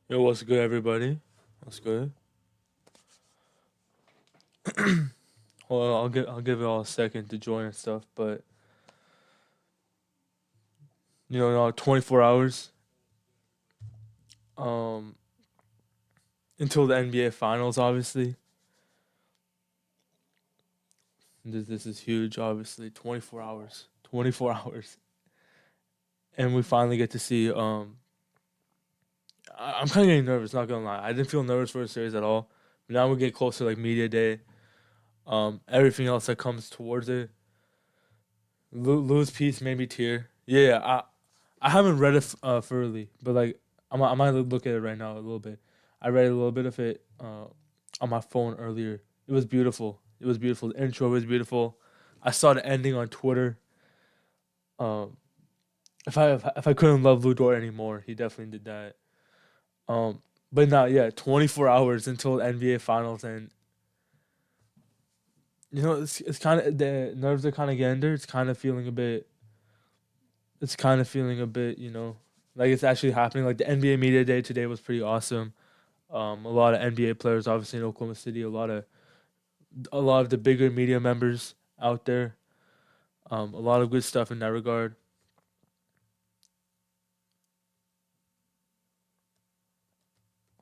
Yo, what's good, everybody? What's good? Well, I'll give it all a second to join and stuff, but 24 hours um until the NBA Finals. Obviously, this is huge. Obviously, 24 hours, 24 hours, and we finally get to see. I'm kind of getting nervous. Not gonna lie, I didn't feel nervous for the series at all. But now we get closer, to, like media day. Everything else that comes towards it. Lou's piece made me tear. Yeah, I haven't read it thoroughly, but like I might look at it right now a little bit. I read a little bit of it on my phone earlier. It was beautiful. It was beautiful. The intro was beautiful. I saw the ending on Twitter. Um, if I couldn't love Ludor anymore, he definitely did that. But now, yeah, 24 hours until the NBA Finals, and it's kind of the nerves are kind of getting there. It's kind of feeling a bit. It's kind of feeling a bit, like it's actually happening. Like the NBA media day today was pretty awesome. A lot of NBA players, obviously in Oklahoma City, a lot of the bigger media members out there. A lot of good stuff in that regard.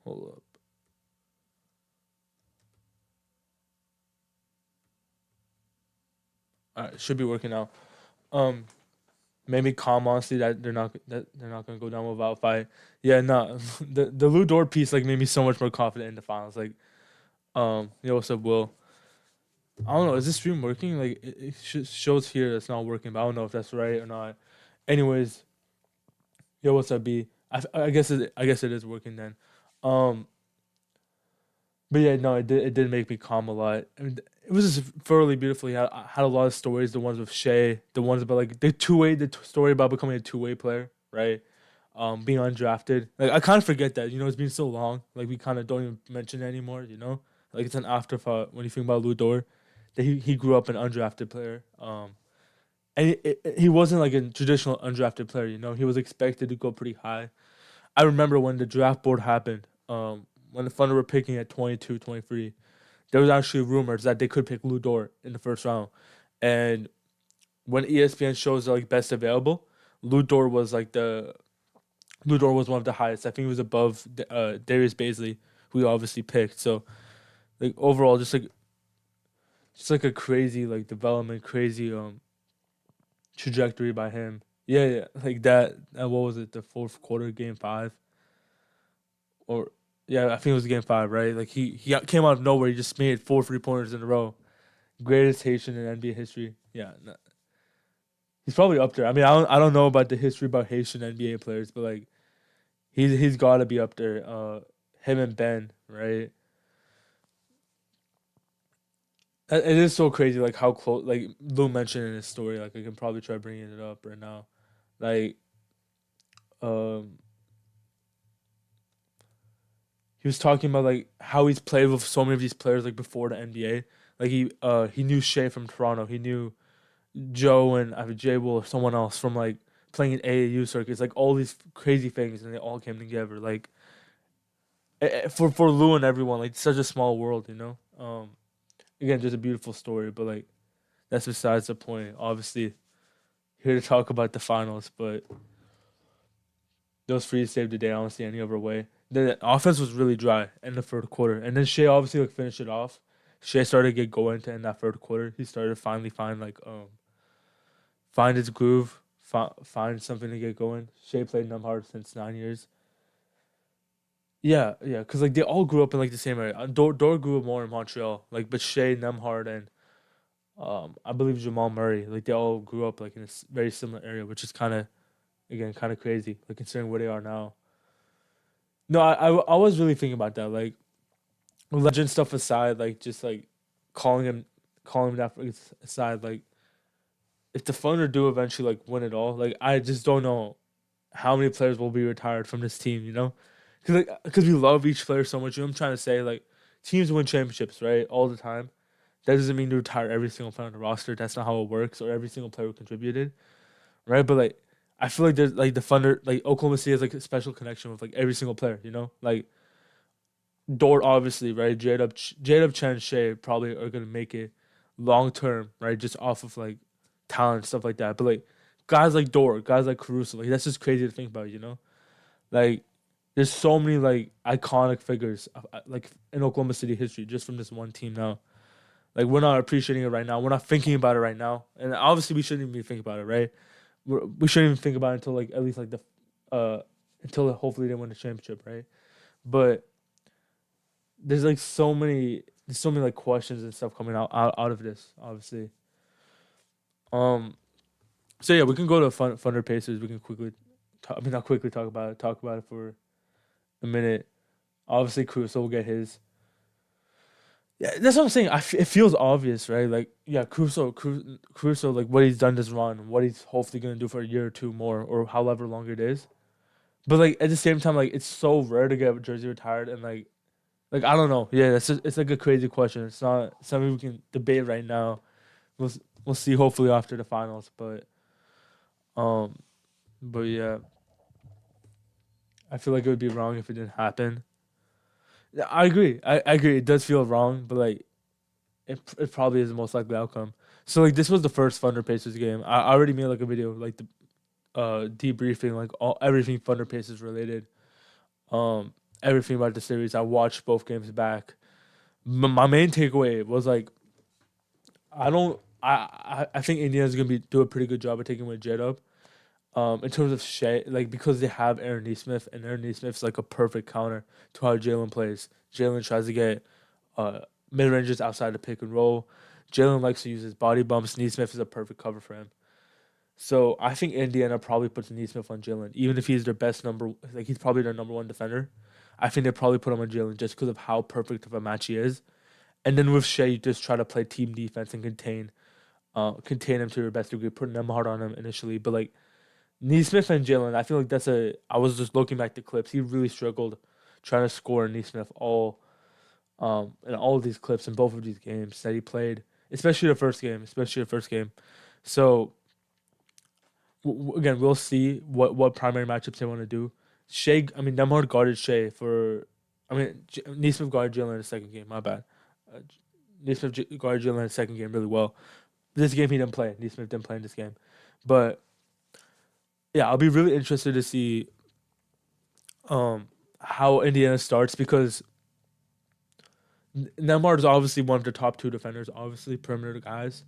Hold up. All right, should be working now. Um, Maybe calm honestly that they're not gonna go down without a fight. Yeah, no, the Lou Dort piece like made me so much more confident in the finals. Like, what's up, Will? I don't know. Is this stream working? Like, it shows here that's not working, but I don't know if that's right or not. Anyways, yo, what's up, B? I guess it is working then. Um, but yeah, no, it did make me calm a lot. I mean, it was just thoroughly beautiful. I had a lot of stories. The ones with Shea, the ones about like story about becoming a two-way player, right? Being undrafted. Like I kind of forget that. It's been so long. Like we kind of don't even mention it anymore. Like it's an afterthought when you think about Ludor, that he grew up an undrafted player. And he wasn't like a traditional undrafted player. He was expected to go pretty high. I remember when the draft board happened. When the Thunder were picking at 22, 23, there was actually rumors that they could pick Lou Dort in the first round. And when ESPN shows like best available, Lou Dort was like the Lou Dort was one of the highest. I think he was above Darius Baisley, who he obviously picked. So like overall, just like a crazy like development, crazy trajectory by him. Yeah, yeah, like that. What was it? The fourth quarter, game five, or yeah, I think it was game five, right? Like came out of nowhere. He just made 4 3-pointers in a row. Greatest Haitian in NBA history. Yeah, no, he's probably up there. I mean, I don't know about the history about Haitian NBA players, but like he's got to be up there. Him and Ben, right? It is so crazy, like how close. Like Lou mentioned in his story, like I can probably try bringing it up right now. Like um, he was talking about like how he's played with so many of these players like before the NBA. Like he knew Shea from Toronto. He knew Joe and I Jay Will or someone else from like playing in AAU circuits. Like all these crazy things, and they all came together. Like for Lou and everyone, like such a small world. Again, just a beautiful story, but like that's besides the point. Obviously, here to talk about the finals, but those frees saved the day. I don't see any other way. The offense was really dry in the third quarter, and then Shea obviously like finished it off. Shea started to get going to end that third quarter. He started to finally find his groove, find something to get going. Shea played Numhard since 9 years. Yeah, yeah, because like they all grew up in like the same area. Dor grew up more in Montreal, like but Shea, Nemhard, and I believe Jamal Murray, like they all grew up like in a very similar area, which is kind of again kind of crazy, like considering where they are now. No, I was really thinking about that, like legend stuff aside, like just like calling him calling him that aside, like if the Thunder do eventually like win it all, like I just don't know how many players will be retired from this team, because we love each player so much. I'm trying to say, like teams win championships, right, all the time. That doesn't mean to retire every single player on the roster. That's not how it works, or every single player who contributed, right? But like, I feel like there's like the Thunder, like Oklahoma City has like a special connection with like every single player. Like Dort obviously, right? J-Dub, Chen, Shea probably are gonna make it long term, right? Just off of like talent stuff like that. But like guys like Dort, guys like Caruso, like that's just crazy to think about. Like there's so many like iconic figures like in Oklahoma City history just from this one team now. Like we're not appreciating it right now. We're not thinking about it right now, and obviously we shouldn't even think about it, right? We shouldn't even think about it until like at least like the until hopefully they win the championship, right? But there's so many like questions and stuff coming out of this, obviously. Um. So yeah, we can go to Thunder Pacers. We can quickly, not quickly talk about it. Talk about it for a minute. Obviously, Caruso will get his. Yeah, that's what I'm saying. It feels obvious, right? Like, yeah, Caruso, like what he's done this run, what he's hopefully gonna do for a year or two more, or however long it is. But like at the same time, like it's so rare to get a jersey retired, and like I don't know. Yeah, it's like a crazy question. It's not something we can debate right now. We'll we'll see. Hopefully after the finals, um, but yeah, I feel like it would be wrong if it didn't happen. Yeah, I agree. I agree. It does feel wrong, but like it probably is the most likely outcome. So like this was the first Thunder Pacers game. I already made like a video like the debriefing like all everything Thunder Pacers related. Um, everything about the series. I watched both games back. My main takeaway was like I don't. I think Indiana's gonna be do a pretty good job of taking away Jet up. In terms of Shea, like because they have Aaron Nesmith, and Aaron Nesmith's like a perfect counter to how Jalen plays. Jalen tries to get uh mid ranges outside the pick and roll. Jalen likes to use his body bumps. Nesmith is a perfect cover for him. So I think Indiana probably puts Nesmith on Jalen, even if he's their best number. Like he's probably their number one defender. I think they probably put him on Jalen just because of how perfect of a match he is. And then with Shea, you just try to play team defense and contain him to your best degree, putting them hard on him initially. But like Neesmith and Jalen, I feel like that's a. I was just looking back the clips. He really struggled trying to score Neesmith in all of these clips in both of these games that he played, especially the first game, So again, we'll see what primary matchups they want to do. Nemhard guarded Shea for. Neesmith guarded Jalen in the second game. My bad. Uh, guarded Jalen in the second game really well. This game he didn't play. Neesmith didn't play in this game, but yeah, I'll be really interested to see how Indiana starts because Neymar is obviously one of the top two defenders, obviously perimeter guys.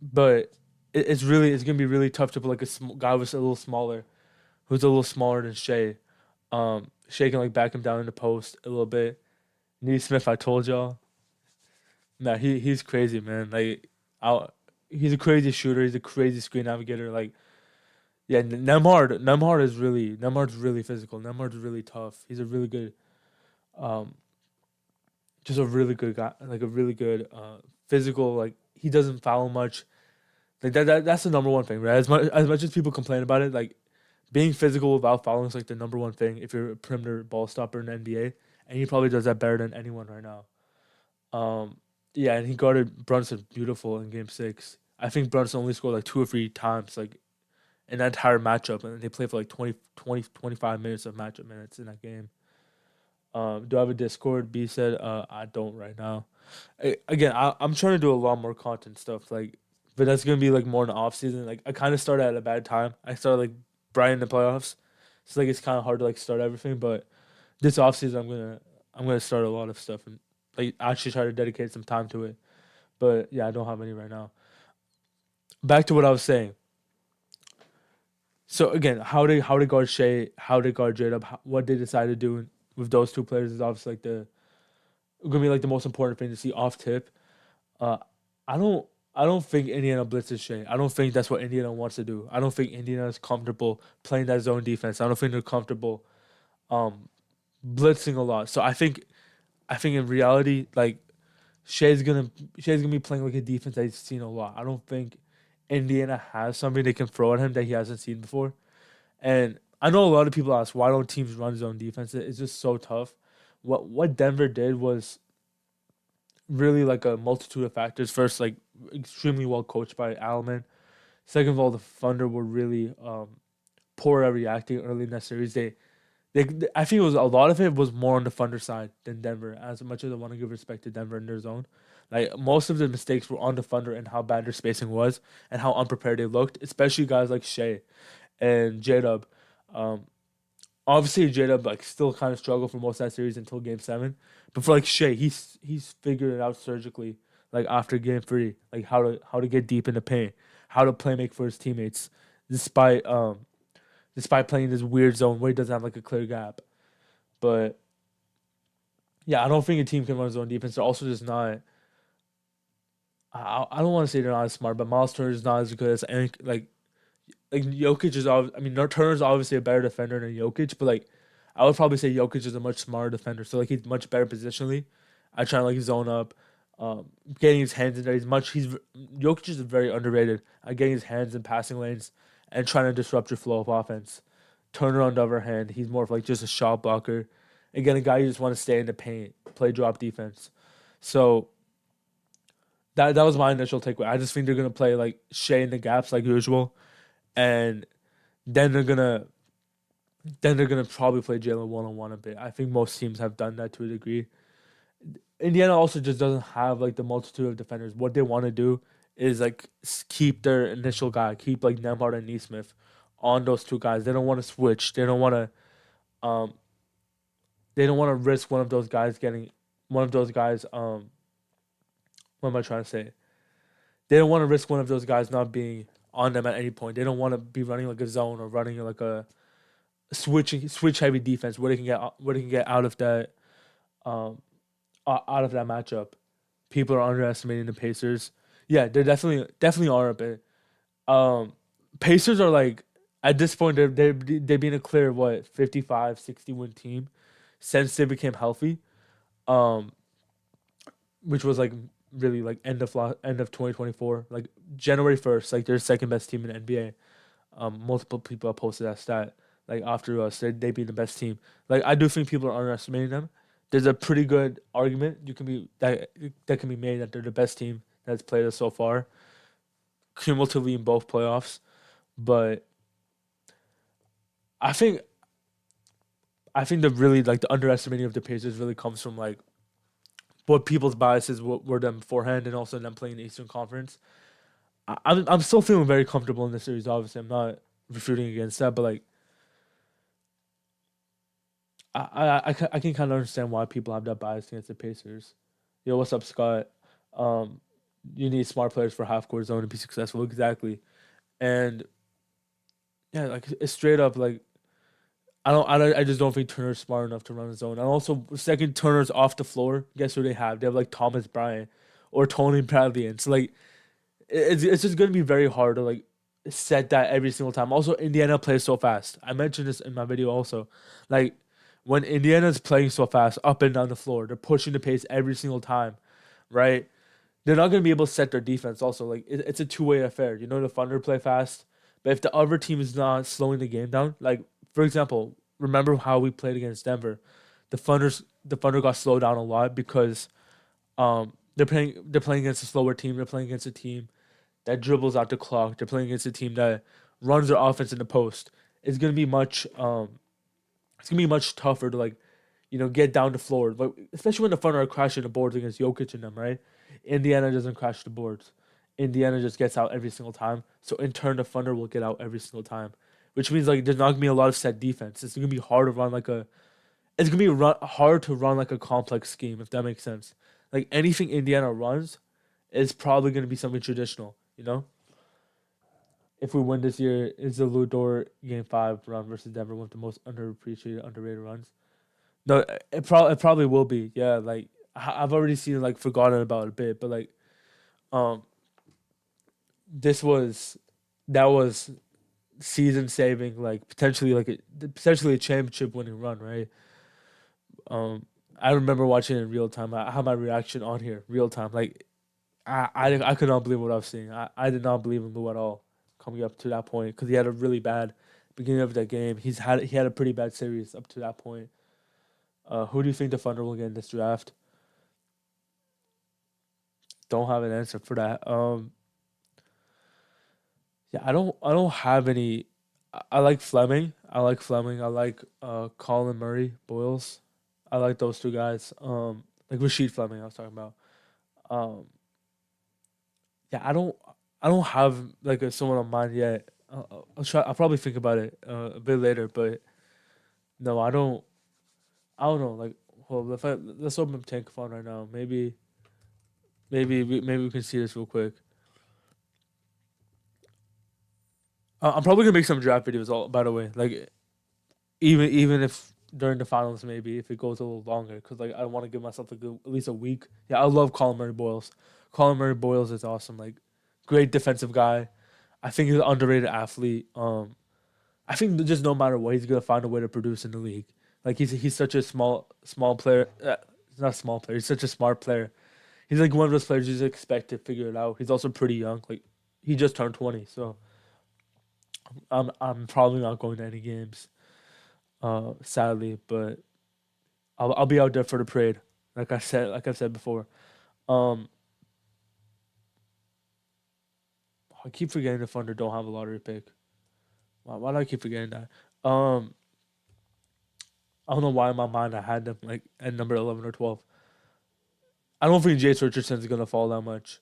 But it's gonna be really tough to put like guy who's a little smaller, who's a little smaller than Shea. Shea can like back him down in the post a little bit. Neesmith, I told y'all, nah, he's crazy, man. Like, I he's a crazy shooter. He's a crazy screen navigator. Like, yeah, Nemhard's really physical. Nemhard's really tough. He's a really good, um, just a really good guy. Like a really good, physical. Like he doesn't foul much. Like that's the number one thing, right? As much as people complain about it, like being physical without fouling is like the number one thing if you're a perimeter ball stopper in the NBA, and he probably does that better than anyone right now. Um, yeah, and he guarded Brunson beautiful in Game 6. I think Brunson only scored like two or three times, like in that entire matchup, and they played for like 25 minutes of matchup minutes in that game. Do I have a Discord? B said, I don't right now. I'm trying to do a lot more content stuff, like, but that's gonna be like more in the off season. Like, I kind of started at a bad time. I started like right in the playoffs, so like it's kind of hard to like start everything. But this off season, I'm gonna start a lot of stuff and like actually try to dedicate some time to it. But yeah, I don't have any right now. Back to what I was saying. So again, how they guard Shea, how they guard J Dub, what they decide to do with those two players is obviously like the gonna be like the most important thing to see off tip. Uh, I don't I don't think Indiana blitzes Shea. I don't think that's what Indiana wants to do. I don't think Indiana is comfortable playing that zone defense. I don't think they're comfortable um blitzing a lot. So I think in reality, like Shea's gonna be playing like a defense that he's seen a lot. I don't think Indiana has something they can throw at him that he hasn't seen before. And I know a lot of people ask why don't teams run zone defense? It's just so tough. What Denver did was really like a multitude of factors. First, like extremely well coached by Alman. Second of all, the Thunder were really poor at reacting early in that series. I think it was a lot of it was more on the Thunder side than Denver. As much as I want to give respect to Denver in their zone, like most of the mistakes were on the Thunder and how bad their spacing was and how unprepared they looked, especially guys like Shea and J Dub. Um, Obviously, J Dub like still kind of struggled for most of that series until Game 7, but for like Shea, he's figured it out surgically. Like after Game 3, like how to get deep in the paint, how to play make for his teammates, despite despite playing this weird zone where he doesn't have like a clear gap. But yeah, I don't think a team can run zone defense. They're also just not. I don't want to say they're not as smart, but Miles Turner is not as good as any like Jokic is. I mean, Turner's obviously a better defender than Jokic, but like I would probably say Jokic is a much smarter defender. So like he's much better positionally. I try to like zone up, getting his hands in there. He's Jokic is very underrated at getting his hands in passing lanes and trying to disrupt your flow of offense. Turner on the other hand, he's more of like just a shot blocker. Again, a guy you just want to stay in the paint, play drop defense. So that was my initial takeaway. I just think they're gonna play like Shea in the gaps like usual, and then they're gonna probably play Jalen 1-on-1 a bit. I think most teams have done that to a degree. Indiana also just doesn't have like the multitude of defenders. What they want to do is like keep their initial guy, keep like Nemhard and Neesmith on those two guys. They don't want to switch. Um they don't want to risk one of those guys getting one of those guys. What am I trying to say? They don't want to risk one of those guys not being on them at any point. They don't want to be running like a zone or running like a switch heavy defense where they can get out of that um out of that matchup. People are underestimating the Pacers. Yeah, they're definitely are a bit. Um, Pacers are like at this point they've been a clear what 55-60 win team since they became healthy. Um, which was like really like end of 2024, like January 1st, like they're second best team in the NBA. Multiple people have posted that stat. Like after us, they be the best team. Like I do think people are underestimating them. There's a pretty good argument that can be made that they're the best team that's played us so far, cumulatively in both playoffs. But I think I think the really like the underestimating of the Pacers really comes from like what people's biases were them beforehand, and also them playing the Eastern Conference. I'm still feeling very comfortable in this series. Obviously, I'm not refuting against that, but like I can kind of understand why people have that bias against the Pacers. Yo, what's up, Scott? Um, you need smart players for half court zone to be successful. Exactly, and yeah, like it's straight up like I just don't think Turner's smart enough to run his own. And also, second Turner's off the floor. Guess who they have? They have like Thomas Bryant or Tony Bradley, and so like it's just gonna be very hard to like set that every single time. Also, Indiana plays so fast. I mentioned this in my video also. Like when Indiana's playing so fast up and down the floor, they're pushing the pace every single time, right? They're not gonna be able to set their defense. Also, like it's a two-way affair. You know, the Thunder play fast, but if the other team is not slowing the game down, like for example, remember how we played against Denver? The Thunder got slowed down a lot because they're playing against a slower team. They're playing against a team that dribbles out the clock. They're playing against a team that runs their offense in the post. It's gonna be much it's gonna be much tougher to like, get down the floor. Like especially when the Thunder are crashing the boards against Jokic and them, right? Indiana doesn't crash the boards. Indiana just gets out every single time. So in turn the Thunder will get out every single time. Which means like there's not gonna be a lot of set defense. It's gonna be hard to run like a it's gonna be hard to run like a complex scheme, if that makes sense. Like anything Indiana runs is probably gonna be something traditional, you know? If we win this year, is the Ludor Game 5 run versus Denver one of the most underappreciated, underrated runs? No, it probably will be. Yeah, like I've already seen like forgotten about it a bit, but like um this was that was season saving, like potentially a championship winning run, right? Um, I remember watching it in real time. I had my reaction on here, real time. Like I could not believe what I was seeing. I did not believe in Lou at all coming up to that point because he had a really bad beginning of that game. He had a pretty bad series up to that point. Who do you think the Thunder will get in this draft? Don't have an answer for that. Yeah, I don't have any. I like Fleming. I like Fleming. I like Colin Murray Boyles. I like those two guys. Like Rashid Fleming. I was talking about. Um, yeah, I don't have like someone on mind yet. I'll try. I'll probably think about it a bit later. But no, I don't. I don't know. Like, well, if I let's open up Tank phone right now. Maybe we can see this real quick. I'm probably gonna make some draft videos. All by the way, like even if during the finals, maybe if it goes a little longer, because like I want to give myself like at least a week. Yeah, I love Colin Murray Boyles. Colin Murray Boyles is awesome. Like, great defensive guy. I think he's an underrated athlete. I think that just no matter what, he's gonna find a way to produce in the league. Like he's such a small player. He's not a small player. He's such a smart player. He's like one of those players you just expect to figure it out. He's also pretty young. Like, he just turned 20, so I'm probably not going to any games, sadly. But I'll be out there for the parade. Like I've said before. Um, I keep forgetting the Thunder don't have a lottery pick. Why do I keep forgetting that? Um, I don't know why in my mind I had them like at number 11 or 12. I don't think Jace Richardson's gonna fall that much.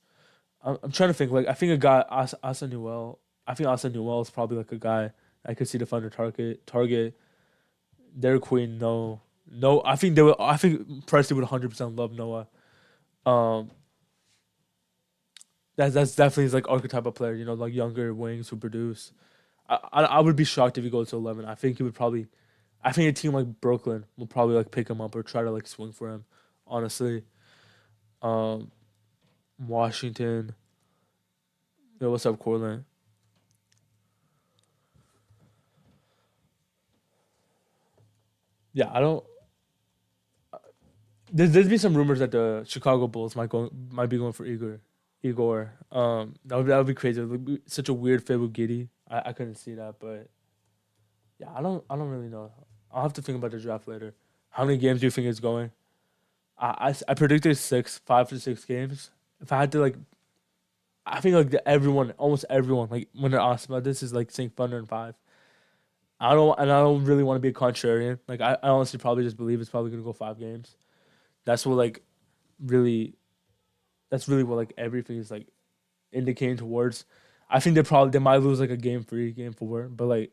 I'm trying to think. Like, I think a guy Asa Newell. I think Asa Newell is probably like a guy I could see the Thunder target. Derek Queen, no, no. I think they would. I think Presley would 100% love Noah. Um, that's definitely his like archetype of player. Like younger wings who produce. I would be shocked if he goes to 11. I think he would probably. I think a team like Brooklyn will probably like pick him up or try to like swing for him. Honestly, um, Washington. Yo, what's up, Cortland? Yeah, I don't. There's been some rumors that the Chicago Bulls might be going for Igor. That would be crazy. It would be such a weird fit with Giddy. I couldn't see that, but yeah, I don't really know. I'll have to think about the draft later. How many games do you think it's going? I predicted 5 to 6 games. If I had to like, I think like almost everyone, like when they're asked about this, is like saying Thunder in five. I don't really want to be a contrarian. Like, I honestly probably just believe it's probably gonna go 5 games. That's what like really that's really what like everything is like indicating towards. I think they might lose like a game 3, game 4, but like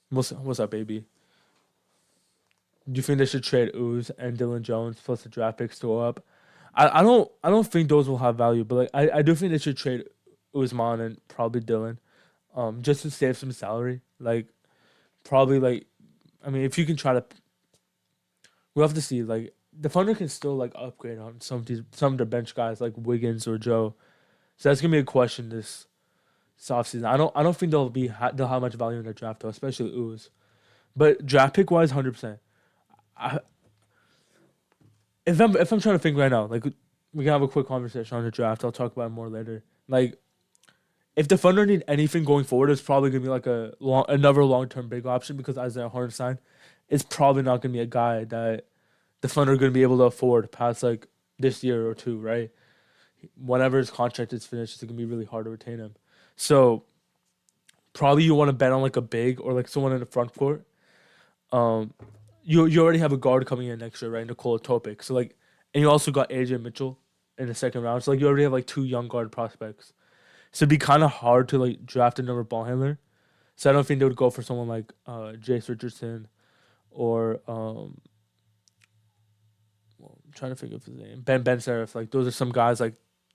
what's up, baby? Do you think they should trade Ooze and Dylan Jones plus the draft picks to go up? I don't think those will have value, but like I do think they should trade Uzman and probably Dylan, just to save some salary. Like, probably like, I mean, if you can try to, we'll have to see. Like, the Thunder can still like upgrade on some of their bench guys like Wiggins or Joe. So that's gonna be a question this offseason. I don't think they'll have much value in their draft though, especially Ooze. But draft pick wise, 100%. I if I'm trying to think right now, like, we can have a quick conversation on the draft. I'll talk about it more later. Like, if the Thunder need anything going forward, it's probably gonna be like another long term big option, because Isaiah Hartenstein is probably not gonna be a guy that the Thunder are gonna be able to afford past like this year or two, right? Whenever his contract is finished, it's gonna be really hard to retain him. So probably you want to bet on like a big or like someone in the front court. Um, you already have a guard coming in next year, right? Nikola Topic. So like, and you also got AJ Mitchell in the second round. So like, you already have like two young guard prospects. So it'd be kind of hard to like draft another ball handler. So I don't think they would go for someone like Jace Richardson or well, I'm trying to think of his name, Ben Serif. Like, those are some guys like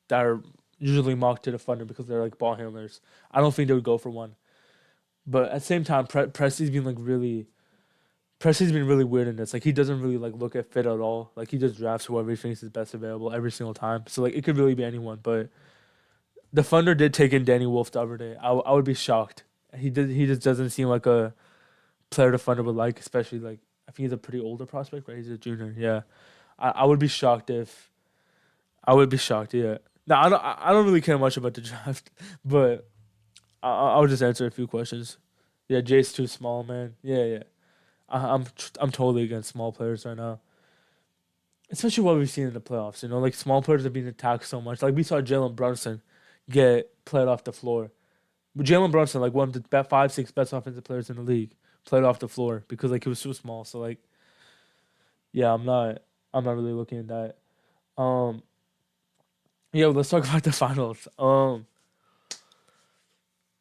that are usually mocked to the Thunder because they're like ball handlers. I don't think they would go for one. But at the same time, Presley's been really weird in this. Like, he doesn't really like look at fit at all. Like, he just drafts whoever he thinks is best available every single time. So like, it could really be anyone. But the Thunder did take in Danny Wolf the other day. I would be shocked. He just doesn't seem like a player the Thunder would like, especially like, I think he's a pretty older prospect, right? He's a junior. Yeah, I would be shocked if I would be shocked. Yeah. No, I don't really care much about the draft, but I'll just answer a few questions. Yeah, Jay's too small, man. Yeah, yeah. I'm totally against small players right now, especially what we've seen in the playoffs. Like, small players are being attacked so much. Like, we saw Jalen Brunson get played off the floor. Jalen Brunson, like one of the five, six best offensive players in the league, played off the floor because like he was so small. So like, yeah, I'm not really looking at that. Um, yeah, let's talk about the finals.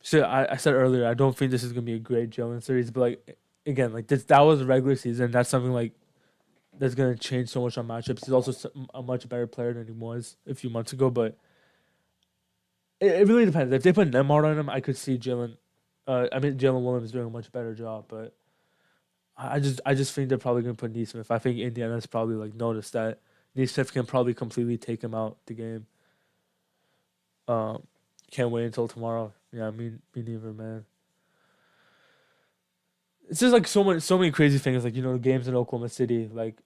So I said earlier, I don't think this is gonna be a great Jalen series, but like again, like this that was a regular season. That's something like that's gonna change so much on matchups. He's also a much better player than he was a few months ago, but it really depends. If they put Neymar on him, I could see Jalen. I mean Jalen Williams doing a much better job, but I just think they're probably gonna put Neesmith. I think Indiana's probably like noticed that Neesmith can probably completely take him out the game. Um, can't wait until tomorrow. Yeah, me neither, man. It's just like so many crazy things. Like the games in Oklahoma City, like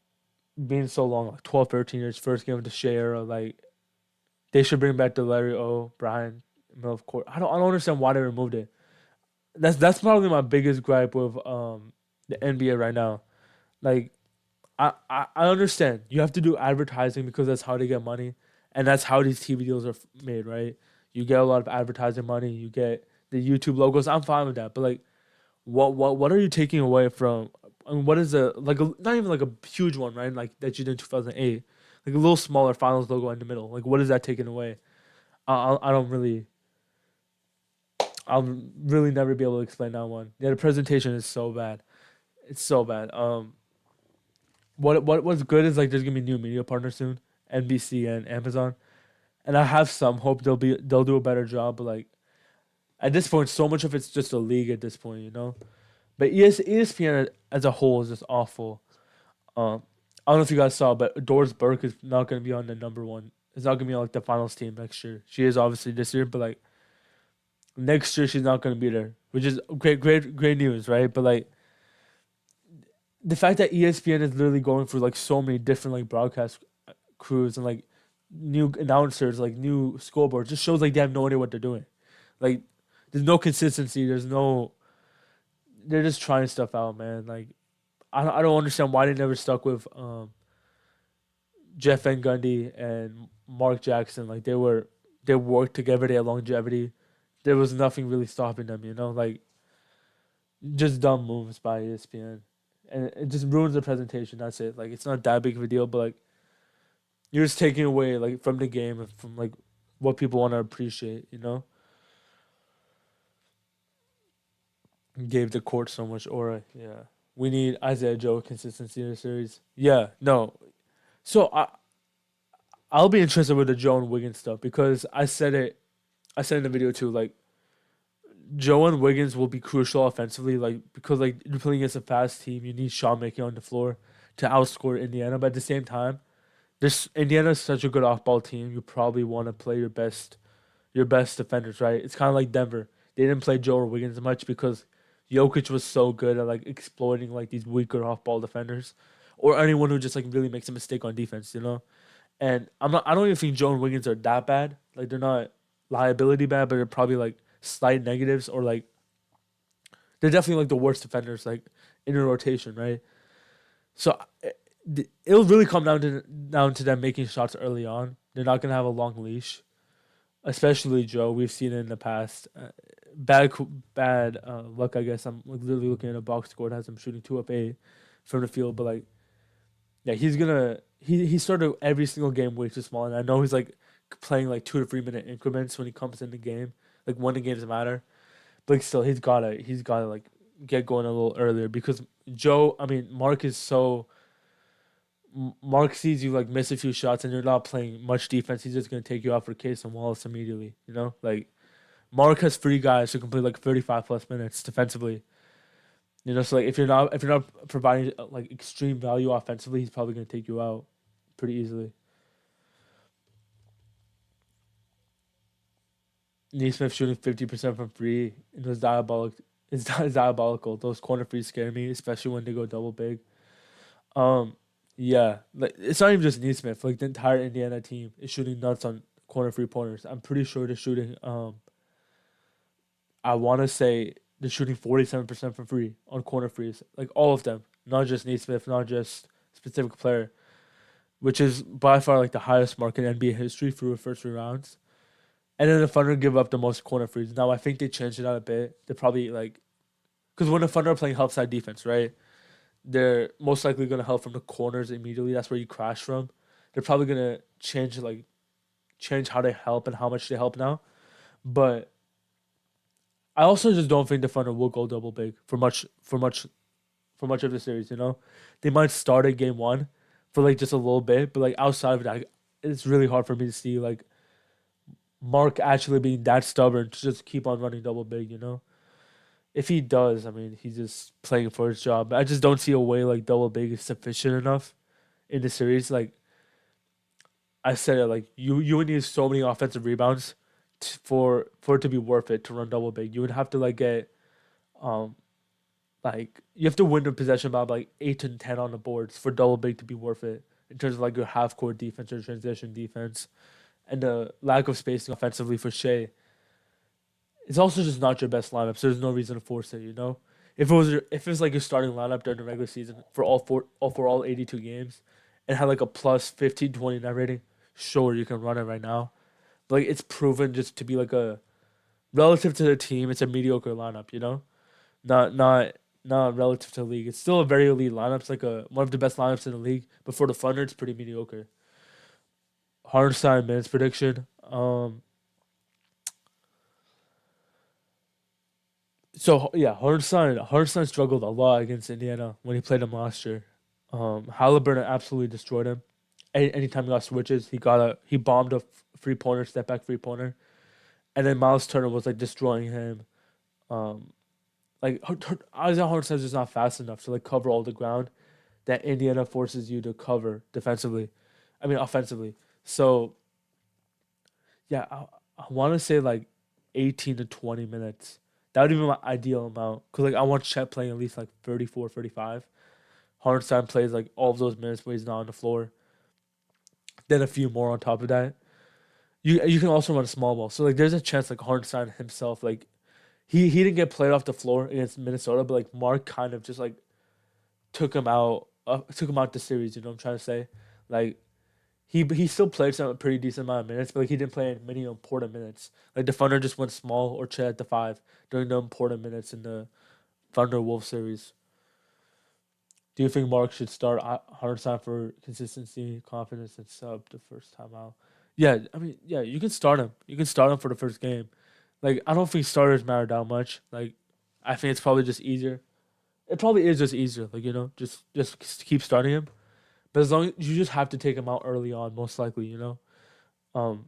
being so long, like 12, 13 years, first game of the Shea era. Like they should bring back the Larry O'Brien middle of court. I don't understand why they removed it. That's probably my biggest gripe with the NBA right now. Like I understand you have to do advertising because that's how they get money, and that's how these TV deals are made, right? You get a lot of advertising money, you get the YouTube logos. I'm fine with that, but like, what are you taking away from? I mean, what is not even like a huge one, right? Like that you did in 2008, like a little smaller finals logo in the middle. Like, what is that taking away? I don't really. I'll really never be able to explain that one. Yeah, the presentation is so bad. It's so bad. What's good is like there's gonna be new media partners soon, NBC and Amazon, and I have some hope they'll do a better job. But like at this point, so much of it's just a league at this point, you know. But ESPN as a whole is just awful. I don't know if you guys saw, but Doris Burke is not gonna be on the number one. It's not gonna be on like the finals team next year. She is obviously this year, but like next year she's not gonna be there, which is great news, right? But like the fact that ESPN is literally going through like so many different like broadcast crews and like new announcers, like new scoreboards, just shows like they have no idea what they're doing. Like there's no consistency. There's no. They're just trying stuff out, man. Like I don't understand why they never stuck with Jeff Van Gundy and Mark Jackson. Like they worked together. They had longevity. There was nothing really stopping them. Like just dumb moves by ESPN, and it just ruins the presentation. That's it. Like it's not that big of a deal, but like you're just taking away like from the game and from like what people want to appreciate. Gave the court so much aura. Yeah, we need Isaiah Joe consistency in the series. Yeah, no. So I'll be interested with the Joe and Wiggins stuff because I said it. I said in the video too. Like Joe and Wiggins will be crucial offensively. Like because like you're playing against a fast team, you need shot making on the floor to outscore Indiana. But at the same time, this Indiana is such a good off ball team. You probably want to play your best defenders, right? It's kind of like Denver. They didn't play Joe or Wiggins much because Jokic was so good at like exploiting like these weaker off ball defenders, or anyone who just like really makes a mistake on defense. And I don't even think Joe and Wiggins are that bad. Like they're not liability bad, but they're probably like slight negatives or like they're definitely like the worst defenders like in a rotation, right? So it'll really come down to them making shots early on. They're not gonna have a long leash, especially Joe. We've seen it in the past. Bad bad luck, I guess. I'm like literally looking at a box score that has him shooting 2 of 8 from the field, but like yeah, he started every single game way too small, and I know he's like playing like 2 to 3 minute increments when he comes in the game, like when the games matter. But like, still, he's gotta like get going a little earlier because Mark is so. Mark sees you like miss a few shots and you're not playing much defense. He's just gonna take you out for Case and Wallace immediately. Like Mark has 3 guys who can play like 35 plus minutes defensively. So like if you're not providing like extreme value offensively, he's probably gonna take you out pretty easily. Neesmith shooting 50% from free it was diabolic. It's diabolical. Those corner threes scare me, especially when they go double big. Um, yeah, like it's not even just Neesmith. Like the entire Indiana team is shooting nuts on corner 3 pointers. I'm pretty sure they're shooting. I want to say they're shooting 47% from free on corner frees. Like all of them, not just Neesmith, not just specific player, which is by far like the highest mark in NBA history through the first 3 rounds. And then the Thunder give up the most corner threes. Now I think they changed it out a bit. They're probably like because when the Thunder are playing help side defense, right? They're most likely gonna help from the corners immediately. That's where you crash from. They're probably gonna change how they help and how much they help now. But I also just don't think the Thunder will go double big for much of the series. You know, they might start at game one for like just a little bit, but like outside of that, it's really hard for me to see like Mark actually being that stubborn to just keep on running double big. You know, if he does, I mean, he's just playing for his job. I just don't see a way like double big is sufficient enough in the series. Like I said, it like you would need so many offensive rebounds for it to be worth it to run double big. You would have to like get um like you have to win the possession by like 8 to 10 on the boards for double big to be worth it in terms of like your half court defense or transition defense and the lack of spacing offensively for Shea. It's also just not your best lineup, so there's no reason to force it. You know, if it was like your starting lineup during the regular season for all 82 games, and had like a plus 15 20 net rating, sure you can run it right now. But like it's proven just to be like a relative to the team, it's a mediocre lineup. You know, not not not relative to the league. It's still a very elite lineup. It's like a one of the best lineups in the league. But for the Thunder, it's pretty mediocre. Hardenstein minutes prediction. So yeah, Hardenstein struggled a lot against Indiana when he played him last year. Halliburton absolutely destroyed him. Anytime he got switches, he bombed a 3 pointer, step back 3 pointer, and then Miles Turner was like destroying him. Um, like Isaiah Hartenstein's just not fast enough to like cover all the ground that Indiana forces you to cover defensively. I mean offensively. So yeah, I want to say like 18 to 20 minutes. That would be my ideal amount because like I want Chet playing at least like 34, 35. Hardenstein plays like all of those minutes where he's not on the floor. Then a few more on top of that. You can also run a small ball. So like there's a chance like Hardenstein himself like he didn't get played off the floor against Minnesota, but like Mark kind of just like took him out the series. You know what I'm trying to say? Like he still played some pretty decent amount of minutes, but like he didn't play many important minutes. Like the Thunder just went small or Chet at the five during the important minutes in the Thunder Wolf series. Do you think Mark should start Hardenstein for consistency, confidence, and sub the first time out? Yeah, I mean, yeah, you can start him. You can start him for the first game. Like, I don't think starters matter that much. Like, I think it's probably just easier. It probably is just easier. Like, you know, just keep starting him. But as long as you just have to take him out early on, most likely, you know. Um,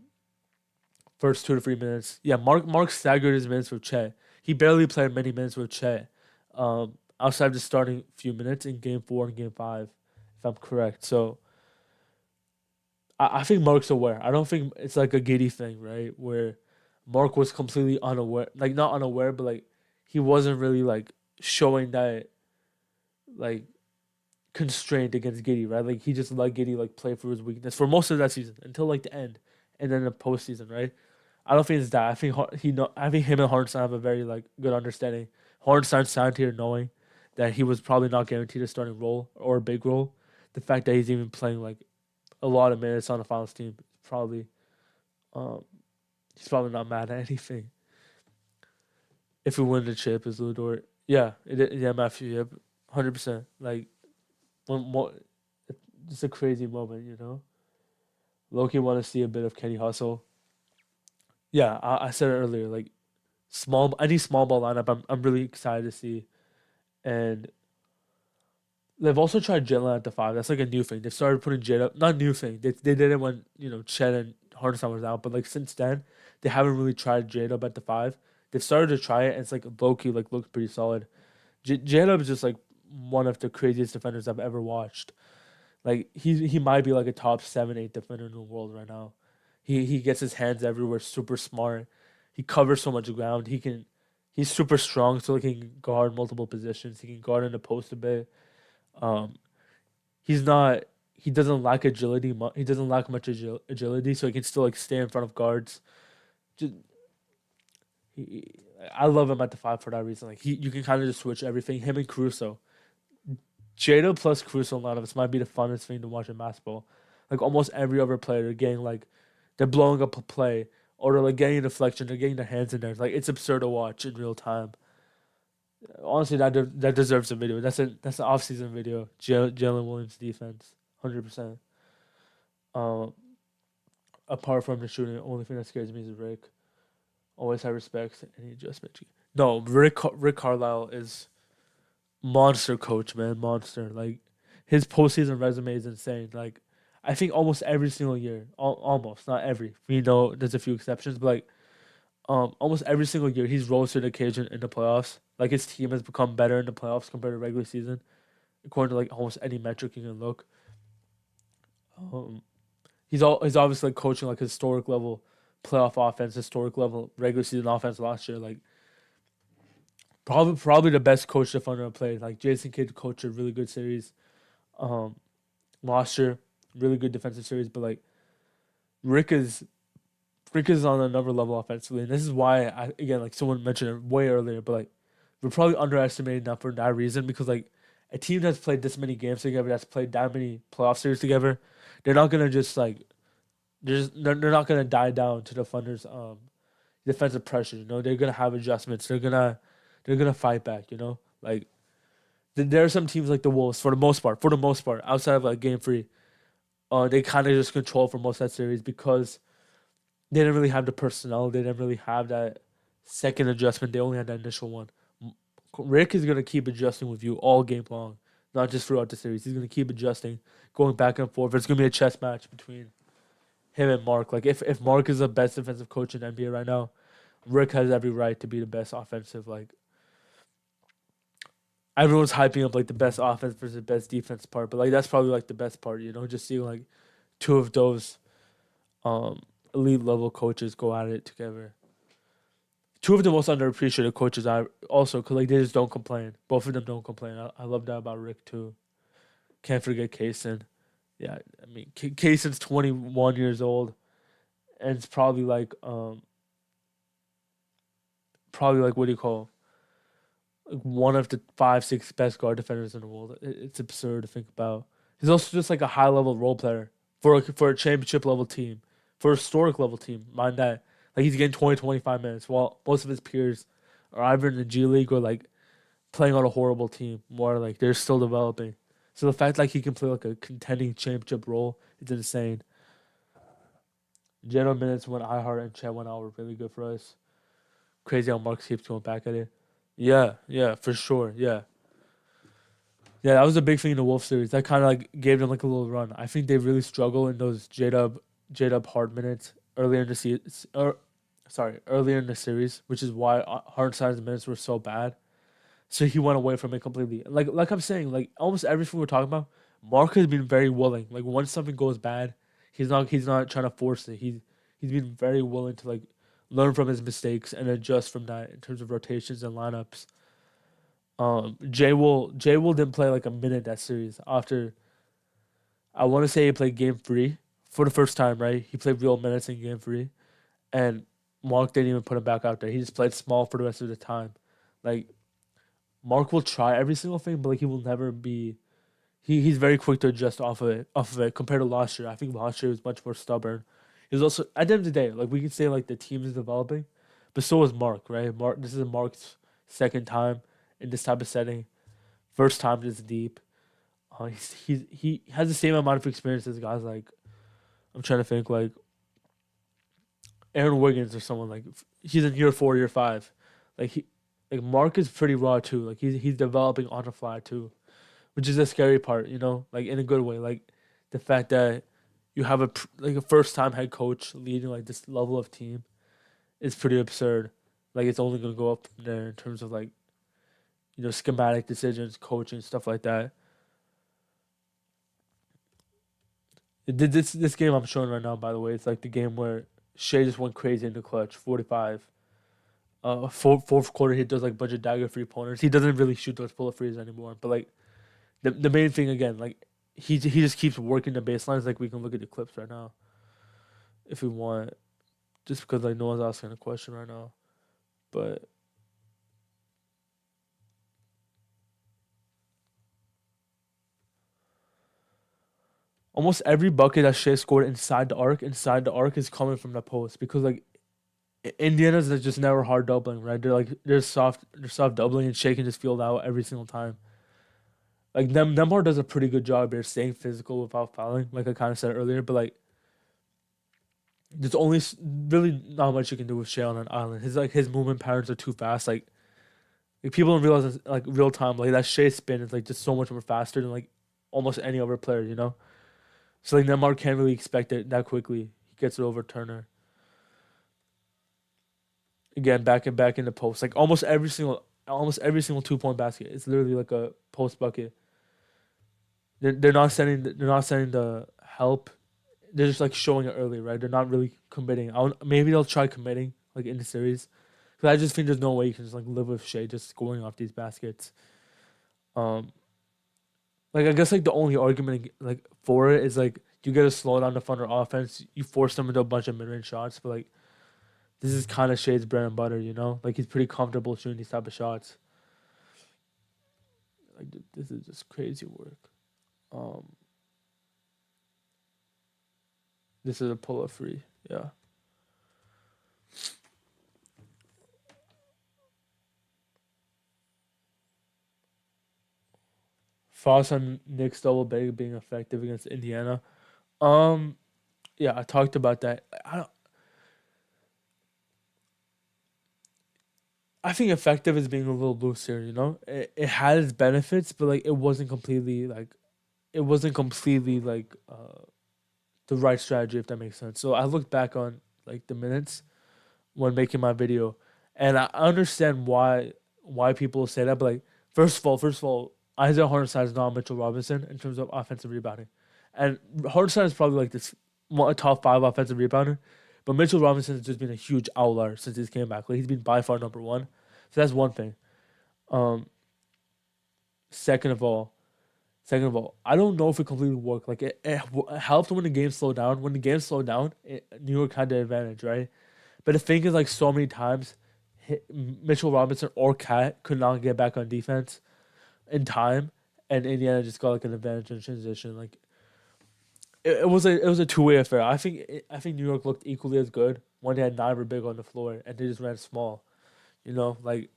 First 2 to 3 minutes. Yeah, Mark staggered his minutes with Chet. He barely played many minutes with Chet. Outside of the starting few minutes in game four and game five, if I'm correct. So I think Mark's aware. I don't think it's like a giddy thing, right? Where Mark was completely unaware, like not unaware, but like he wasn't really like showing that like constraint against Giddy, right? Like he just let Giddy like play for his weakness for most of that season until like the end, and then the postseason, right? I don't think it's that. I think I think him and Hardenstein have a very like good understanding. Hardenstein signed here knowing that he was probably not guaranteed a starting role or a big role. The fact that he's even playing like a lot of minutes on the finals team, probably um, he's probably not mad at anything. If we win the chip, is Ludort? Yeah, yeah, Matthew. Yep, 100%. Like one more, just a crazy moment, you know. Loki want to see a bit of Kenny Hustle. Yeah, I said it earlier. Like any small ball lineup, I'm really excited to see. And they've also tried Jalen at the five. That's like a new thing. They've started putting Jada. Not new thing. They did it when Chet and Hardenstein was out, but like since then, they haven't really tried Jada up at the five. They've started to try it, and it's like Loki like looks pretty solid. Jada is just like one of the craziest defenders I've ever watched. Like he might be like a top 7, 8 defender in the world right now. He gets his hands everywhere, super smart. He covers so much ground. He's super strong, so he can guard multiple positions. He can guard in the post a bit. Um, he's not he doesn't lack agility. He doesn't lack much agility, so he can still like stay in front of guards. Just he, I love him at the five for that reason. Like you can kind of just switch everything. Him and Caruso, Jada plus Caruso in lineups might be the funnest thing to watch in basketball. Like almost every other player, getting like they're blowing up a play or they're like getting a deflection, they're getting their hands in there. Like it's absurd to watch in real time. Honestly, that deserves a video. That's an off season video. Jalen Williams defense, 100%. Um, apart from the shooting, the only thing that scares me is Rick. Always have respect. Any adjustment? No, Rick Carlisle is monster coach, man, monster. Like his postseason resume is insane. Like I think almost every single year, almost not every. We know there's a few exceptions, but like almost every single year he's rose to the occasion in the playoffs. Like his team has become better in the playoffs compared to regular season, according to like almost any metric you can look. Um, he's obviously like coaching like historic level playoff offense, historic level regular season offense last year. Like probably the best coach the Thunder have played. Like Jason Kidd coached a really good series. Um, last year, really good defensive series, but like Rick is Rick is on another level offensively, and this is why I again like someone mentioned it way earlier, but like we're probably underestimating that for that reason because like a team that's played this many games together, that's played that many playoff series together, they're not gonna just like they're not gonna die down to the Thunder's defensive pressure. You know, they're gonna have adjustments. They're gonna fight back. You know, like there are some teams like the Wolves for the most part, outside of like game three, they kind of just control for most of that series because they didn't really have the personnel. They didn't really have that second adjustment. They only had that initial one. Rick is gonna keep adjusting with you all game long, not just throughout the series. He's gonna keep adjusting, going back and forth. It's gonna be a chess match between him and Mark. Like if Mark is the best defensive coach in the NBA right now, Rick has every right to be the best offensive. Like everyone's hyping up like the best offense versus the best defense part, but like that's probably like the best part. You know, just seeing like two of those um elite level coaches go at it together. Two of the most underappreciated coaches I also because like they just don't complain. Both of them don't complain. I love that about Rick too. Can't forget Kaysen. Yeah, I mean Kaysen's 21 years old, and it's probably like what do you call like one of the 5 6 best guard defenders in the world. It's absurd to think about. He's also just like a high level role player for a championship level team, for a historic level team. Mind that, like he's getting 20 25 minutes while most of his peers are either in the G League or like playing on a horrible team, more like they're still developing. So the fact like he can play like a contending championship role is insane. General minutes when iHeart and Chet went out were really good for us. Crazy how Marks keeps going back at it. Yeah, yeah, for sure. Yeah. Yeah, that was a big thing in the Wolf series. That kind of like gave them like a little run. I think they really struggle in those J-Dub hard minutes earlier in the season. Or, sorry, earlier in the series, which is why Hartenstein's minutes were so bad. So he went away from it completely. Like I'm saying, like almost everything we're talking about, Mark has been very willing. Like once something goes bad, he's not trying to force it. He's been very willing to like learn from his mistakes and adjust from that in terms of rotations and lineups. Jay Will didn't play like a minute that series after I want to say he played game three for the first time, right? He played real minutes in game three, and Mark didn't even put him back out there. He just played small for the rest of the time. Like Mark will try every single thing, but like he will never be. He's very quick to adjust off of it compared to last year. I think last year was much more stubborn. He was also at the end of the day, like we can say like the team is developing, but so is Mark, right? Mark, this is Mark's second time in this type of setting, first time this deep. He has the same amount of experience as guys like I'm trying to think like Aaron Wiggins or someone like he's in year 4, year 5. Like he like Mark is pretty raw too. Like he's developing on the fly too, which is a scary part, you know, like in a good way. Like the fact that you have like a first time head coach leading like this level of team is pretty absurd. Like it's only gonna go up from there in terms of like schematic decisions, coaching, stuff like that. This game I'm showing right now, by the way, it's like the game where Shea just went crazy in the clutch, 45. Fourth quarter he does like a bunch of dagger 3 pointers. He doesn't really shoot those pull up threes anymore, but like the main thing again, like he just keeps working the baselines. Like we can look at the clips right now if we want, just because like no one's asking a question right now. But almost every bucket that Shea scored inside the arc is coming from the post because like Indiana's is just never hard doubling, right? They're soft doubling, and Shea can just field out every single time. Like Nembhard does a pretty good job here staying physical without fouling, like I kind of said earlier. But like, there's only really not much you can do with Shea on an island. His movement patterns are too fast. Like people don't realize it's, like real time. Like that Shea spin is like just so much more faster than like almost any other player, you know. So like Neymar can't really expect it that quickly. He gets it over Turner again, back and back in the post. Like almost every single 2 point basket. It's literally like a post bucket. They're not sending the help. They're just like showing it early, right? They're not really committing. Maybe they'll try committing like in the series. Cause I just think there's no way you can just like live with Shea just scoring off these baskets. Um, like I guess like the only argument like for it is like you get to slow down the Thunder offense. You force them into a bunch of mid range shots, but like this is kind of Shea's bread and butter, you know. Like he's pretty comfortable shooting these type of shots. Like this is just crazy work. Um, this is a pull up free. Yeah. Thoughts on Nick's double big being effective against Indiana? Um, yeah, I talked about that. I think effective is being a little looser. You know, it had its benefits, but like it wasn't completely like the right strategy if that makes sense. So I looked back on like the minutes when making my video, and I understand why people say that. But like first of all, Isaiah Hartenstein is not Mitchell Robinson in terms of offensive rebounding, and Hartenstein is probably like a top five offensive rebounder. But Mitchell Robinson has just been a huge outlier since he came back. Like he's been by far number one. So that's one thing. Um, second of all, second of all, I don't know if it completely worked. Like it helped when the game slowed down. When the game slowed down, New York had the advantage, right? But the thing is, like so many times, Mitchell Robinson or Cat could not get back on defense in time, and Indiana just got like an advantage in transition. Like it was a two-way affair. I think New York looked equally as good when they had neither big on the floor and they just ran small. You know, like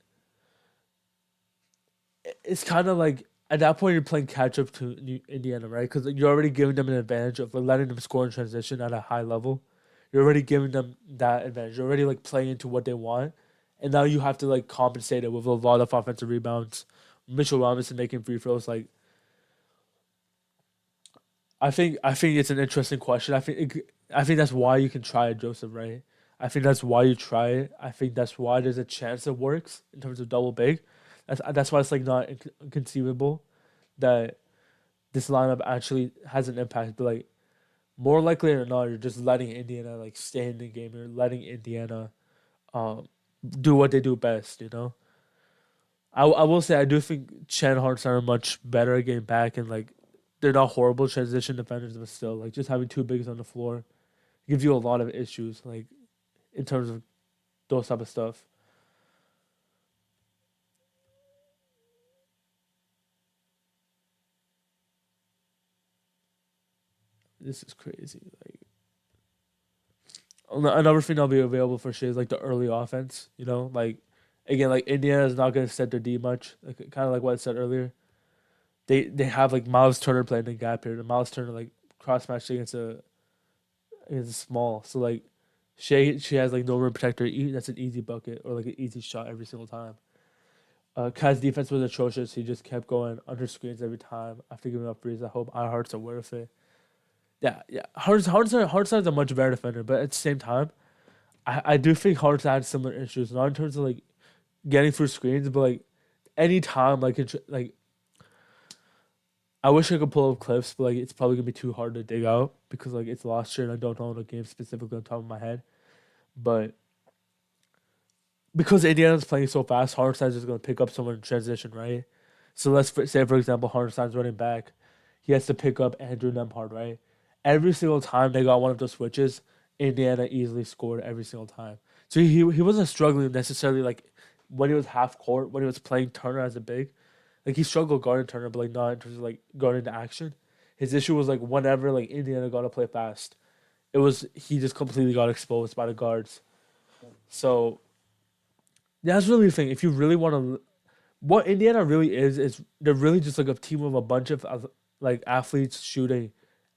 it's kind of like at that point you're playing catch up to Indiana, right? Because you're already giving them an advantage of like, letting them score in transition at a high level. You're already giving them that advantage. You're already like playing into what they want, and now you have to like compensate it with a lot of offensive rebounds. Mitchell Robinson making free throws, like I think it's an interesting question. I think that's why you can try it, Joseph. Right? I think that's why you try it. I think that's why there's a chance it works in terms of double big. That's why it's like not inconceivable that this lineup actually has an impact. But like more likely than not, you're just letting Indiana like stay in the game. You're letting Indiana um do what they do best. You know. I will say I do think Chen Hearts are much better at getting back and like they're not horrible transition defenders, but still like just having two bigs on the floor gives you a lot of issues like in terms of those type of stuff. This is crazy. Like another thing that'll be available for shit is like the early offense. You know, like again, like Indiana is not gonna set their D much. Like kind of like what I said earlier. They have like Miles Turner playing the gap here. And Miles Turner like cross matched against a small. So like she has like no rim protector. That's an easy bucket or like an easy shot every single time. Kai's defense was atrocious. He just kept going under screens every time after giving up threes. I hope our hearts are worth it. Yeah, yeah. Hart's a much better defender, but at the same time, I do think Hart's had similar issues, not in terms of like getting through screens, but like any time like I wish I could pull up clips, but like it's probably gonna be too hard to dig out because like it's last year and I don't know the game specifically on top of my head. But because Indiana's playing so fast, Hartenstein's just gonna pick up someone in transition, right? So say for example Hartenstein's running back, he has to pick up Andrew Nemhard, right? Every single time they got one of those switches, Indiana easily scored every single time. So he wasn't struggling necessarily like when he was half court, when he was playing Turner as a big. Like he struggled guarding Turner, but like not in terms of like guarding the action. His issue was like whenever like Indiana got to play fast, it was he just completely got exposed by the guards. So that's really the thing. If you really want to, what Indiana really is they're really just like a team of a bunch of like athletes shooting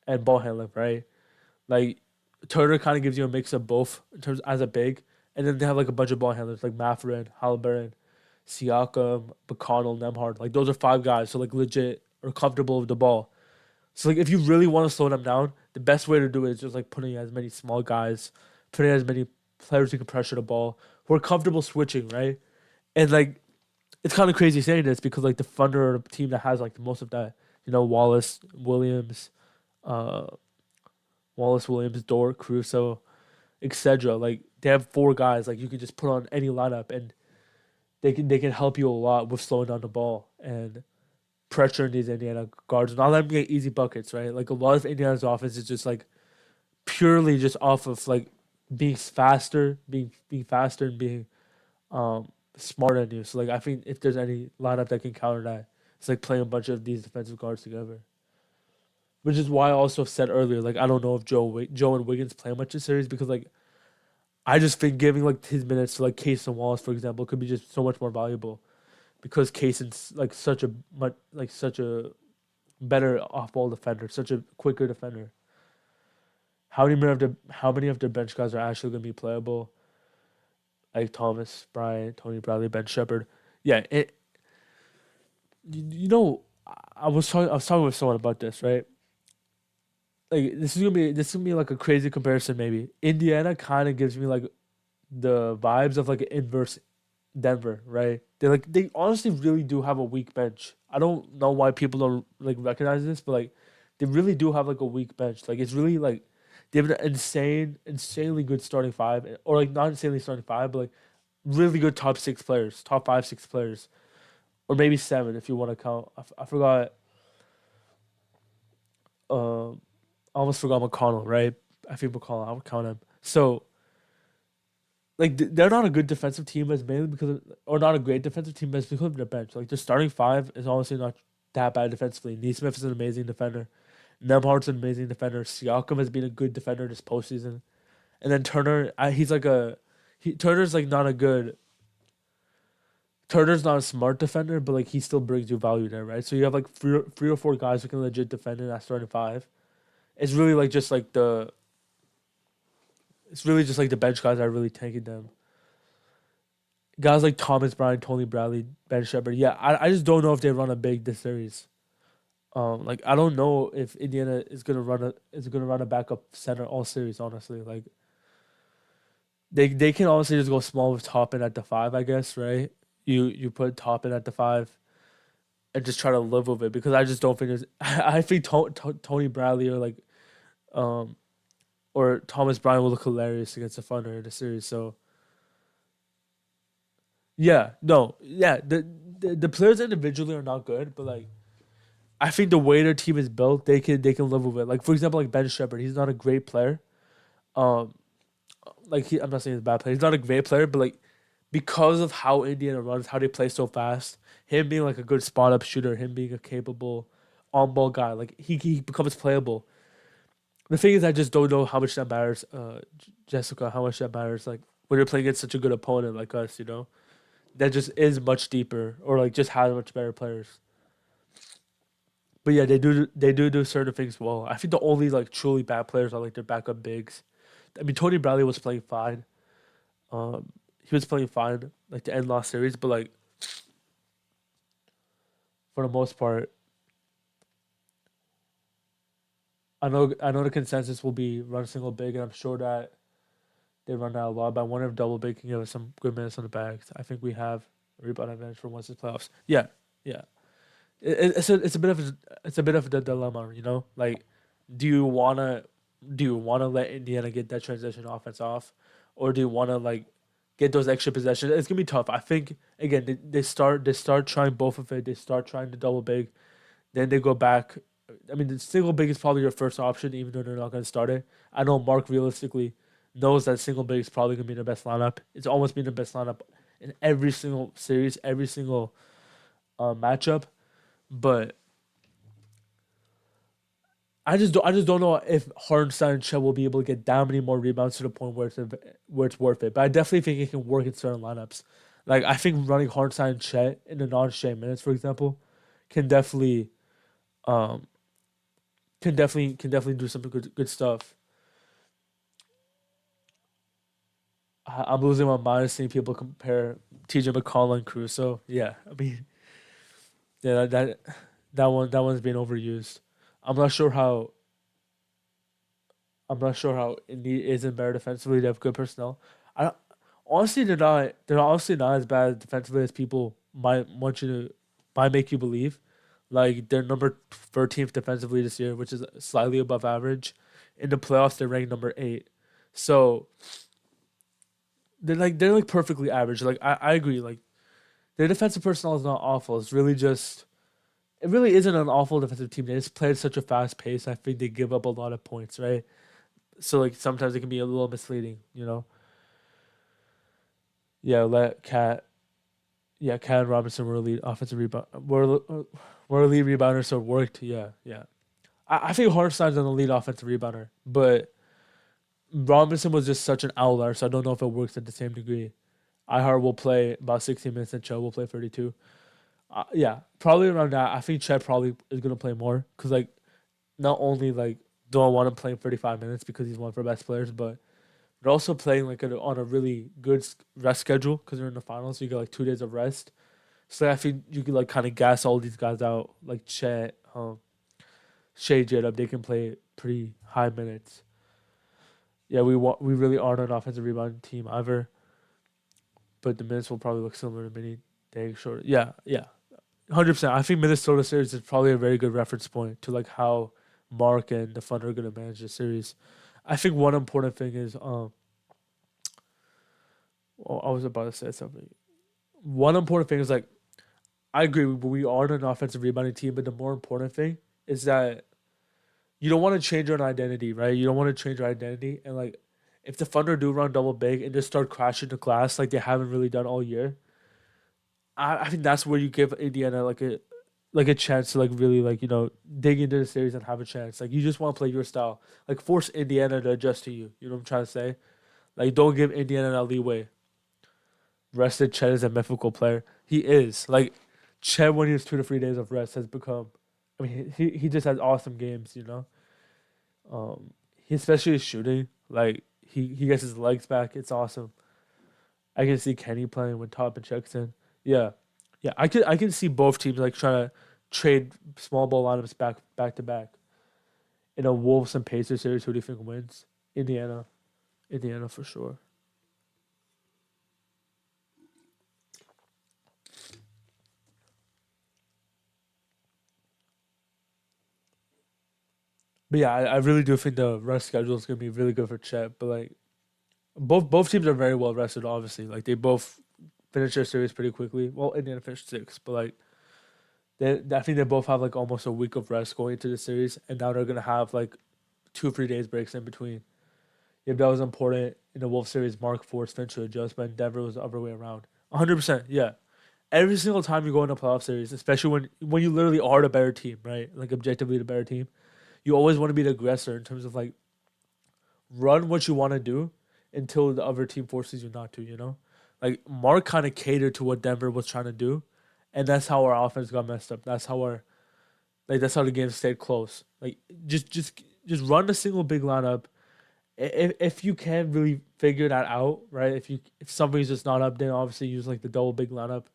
and ball handling, right? Like Turner kind of gives you a mix of both in terms as a big, and then they have like a bunch of ball handlers like Matherin, Halliburton, Siakam, McConnell, Nemhard. Like those are five guys, so like legit or comfortable with the ball. So like if you really want to slow them down, the best way to do it is just like putting as many small guys, putting as many players who can pressure the ball, who are comfortable switching, right? And like it's kind of crazy saying this because like the Thunder are the team that has like the most of that. Wallace, Williams, uh, Dort, Caruso, etc. Like they have four guys like you can just put on any lineup and they can help you a lot with slowing down the ball and pressuring these Indiana guards. Not letting them get easy buckets, right? Like a lot of Indiana's offense is just like purely just off of like being faster and being smarter than you. So like I think if there's any lineup that can counter that, it's like playing a bunch of these defensive guards together. Which is why I also said earlier, like I don't know if Joe and Wiggins play much this series because like I just think giving like his minutes to like Case and Wallace, for example, could be just so much more valuable because Cason's like such a better off ball defender, such a quicker defender. How many of their bench guys are actually going to be playable? Like Thomas Bryant, Tony Bradley, Ben Shepherd. Yeah, I was talking with someone about this, right? Like this is gonna be like a crazy comparison. Maybe Indiana kind of gives me like the vibes of like an inverse Denver, right? They honestly really do have a weak bench. I don't know why people don't like recognize this, but like they really do have like a weak bench. Like it's really like they have an insanely good starting five, or like not insanely starting five, but like really good top six players, top five, six players, or maybe seven if you want to count. I forgot. Um, I almost forgot McConnell, right? I think McConnell. I would count him. So like they're not a good defensive team as mainly because or not a great defensive team as because of their bench. Like their starting five is honestly not that bad defensively. Neesmith is an amazing defender. Nemhard's an amazing defender. Siakam has been a good defender this postseason. And then Turner, he's like Turner's like not a good. Turner's not a smart defender, but like he still brings you value there, right? So you have like three or four guys who can legit defend in that starting five. It's really like just like the. It's really just like the bench guys that are really tanking them. Guys like Thomas Bryant, Tony Bradley, Ben Shepherd. Yeah, I just don't know if they run a big this series. Like I don't know if Indiana is gonna run a backup center all series. Honestly, like they can honestly just go small with Toppin at the five. I guess right. You put Toppin at the five and just try to live with it because I just don't think there's. I think Tony Bradley um or Thomas Bryant will look hilarious against the Thunder in the series. So yeah, no, yeah, the players individually are not good, but like I think the way their team is built, they can live with it. Like for example, like Ben Shepherd, he's not a great player. Um, I'm not saying he's a bad player. He's not a great player, but like because of how Indiana runs, how they play so fast, him being like a good spot up shooter, him being a capable on ball guy, like he becomes playable. The thing is, I just don't know how much that matters, Jessica. How much that matters, like when you're playing against such a good opponent like us, that just is much deeper or like just has much better players. But yeah, they do certain things well. I think the only like truly bad players are like their backup bigs. I mean, Tony Bradley was playing fine. He was playing fine like the end last series, but like for the most part, I know the consensus will be run single big, and I'm sure that they run that a lot. But I wonder if double big can give us some good minutes on the bags. I think we have a rebound advantage for once it's playoffs. Yeah, yeah. It's a bit of the dilemma, Like, do you wanna let Indiana get that transition offense off, or do you wanna like get those extra possessions? It's gonna be tough. I think again they start trying both of it. They start trying the double big, then they go back. I mean, the single big is probably your first option, even though they're not gonna start it. I know Mark realistically knows that single big is probably gonna be the best lineup. It's almost been the best lineup in every single series, every single matchup, but I just don't know if Hardenstein and Chet will be able to get that many more rebounds to the point where it's worth it. But I definitely think it can work in certain lineups. Like I think running Hardenstein and Chet in the non-Shea minutes, for example, can definitely um can definitely do some good stuff. I'm losing my mind seeing people compare TJ McConnell and Caruso. Yeah, I mean, yeah, that one's being overused. I'm not sure how I'm not sure how Indy isn't better defensively. They have good personnel. I don't, honestly they're honestly not as bad defensively as people might make you believe. Like they're number 13th defensively this year, which is slightly above average. In the playoffs, they're ranked number 8. So they're like perfectly average. Like I agree. Like their defensive personnel is not awful. It's really just it really isn't an awful defensive team. They just play at such a fast pace. I think they give up a lot of points, right? So like sometimes it can be a little misleading, you know. Yeah, let Cat. Yeah, Cat and Robinson were elite offensive rebound. Were elite rebounders, so it worked. Yeah, yeah. I think Hartenstein's an elite offensive rebounder, but Robinson was just such an outlier, so I don't know if it works at the same degree. Ihart will play about 60 minutes, and Cho will play 32. Yeah, probably around that. I think Chet probably is gonna play more because like not only like do I want him playing 35 minutes because he's one of our best players, but they're also playing like on a really good rest schedule because they're in the finals. So you get like 2 days of rest. So I think you can like kind of gas all these guys out like Chet, Shea J-Dub. They can play pretty high minutes. Yeah, we really aren't an offensive rebounding team either, but the minutes will probably look similar to mini day shorter. Yeah, yeah, 100%. I think Minnesota series is probably a very good reference point to like how Mark and the Thunder are gonna manage the series. I think one important thing is well, I was about to say something. One important thing is like I agree we are an offensive rebounding team, but the more important thing is that you don't want to change your identity, right? You don't want to change your identity, and like if the Thunder do run double big and just start crashing the glass like they haven't really done all year, I think that's where you give Indiana like a chance to like really like dig into the series and have a chance. Like you just want to play your style, like force Indiana to adjust to you. You know what I'm trying to say? Like don't give Indiana that leeway. Rested Chet is a mythical player. He is like Chet when he has 2 to 3 days of rest has become. I mean, he just has awesome games. He especially is shooting. Like he gets his legs back. It's awesome. I can see Kenny playing when Toppin checks in. Yeah, yeah. I can see both teams like trying to trade small ball lineups back to back in a Wolves and Pacers series. Who do you think wins? Indiana, Indiana for sure. But yeah, I really do think the rest schedule is gonna be really good for Chet. But like both teams are very well rested. Obviously, like they both finished their series pretty quickly. Well, Indiana finished sixth, but like I think they both have like almost a week of rest going into the series, and now they're gonna have like 2 3 days breaks in between. If that was important in the Wolf series, Mark forced Finch to adjust, but Denver was the other way around. 100%, yeah. Every single time you go in a playoff series, especially when you literally are the better team, right? Like objectively the better team, you always want to be the aggressor in terms of like run what you want to do until the other team forces you not to. Like Mark kind of catered to what Denver was trying to do, and that's how our offense got messed up. That's how the game stayed close. Like just run a single big lineup. If you can really figure that out, right? If somebody's just not up, then obviously use like the double big lineup,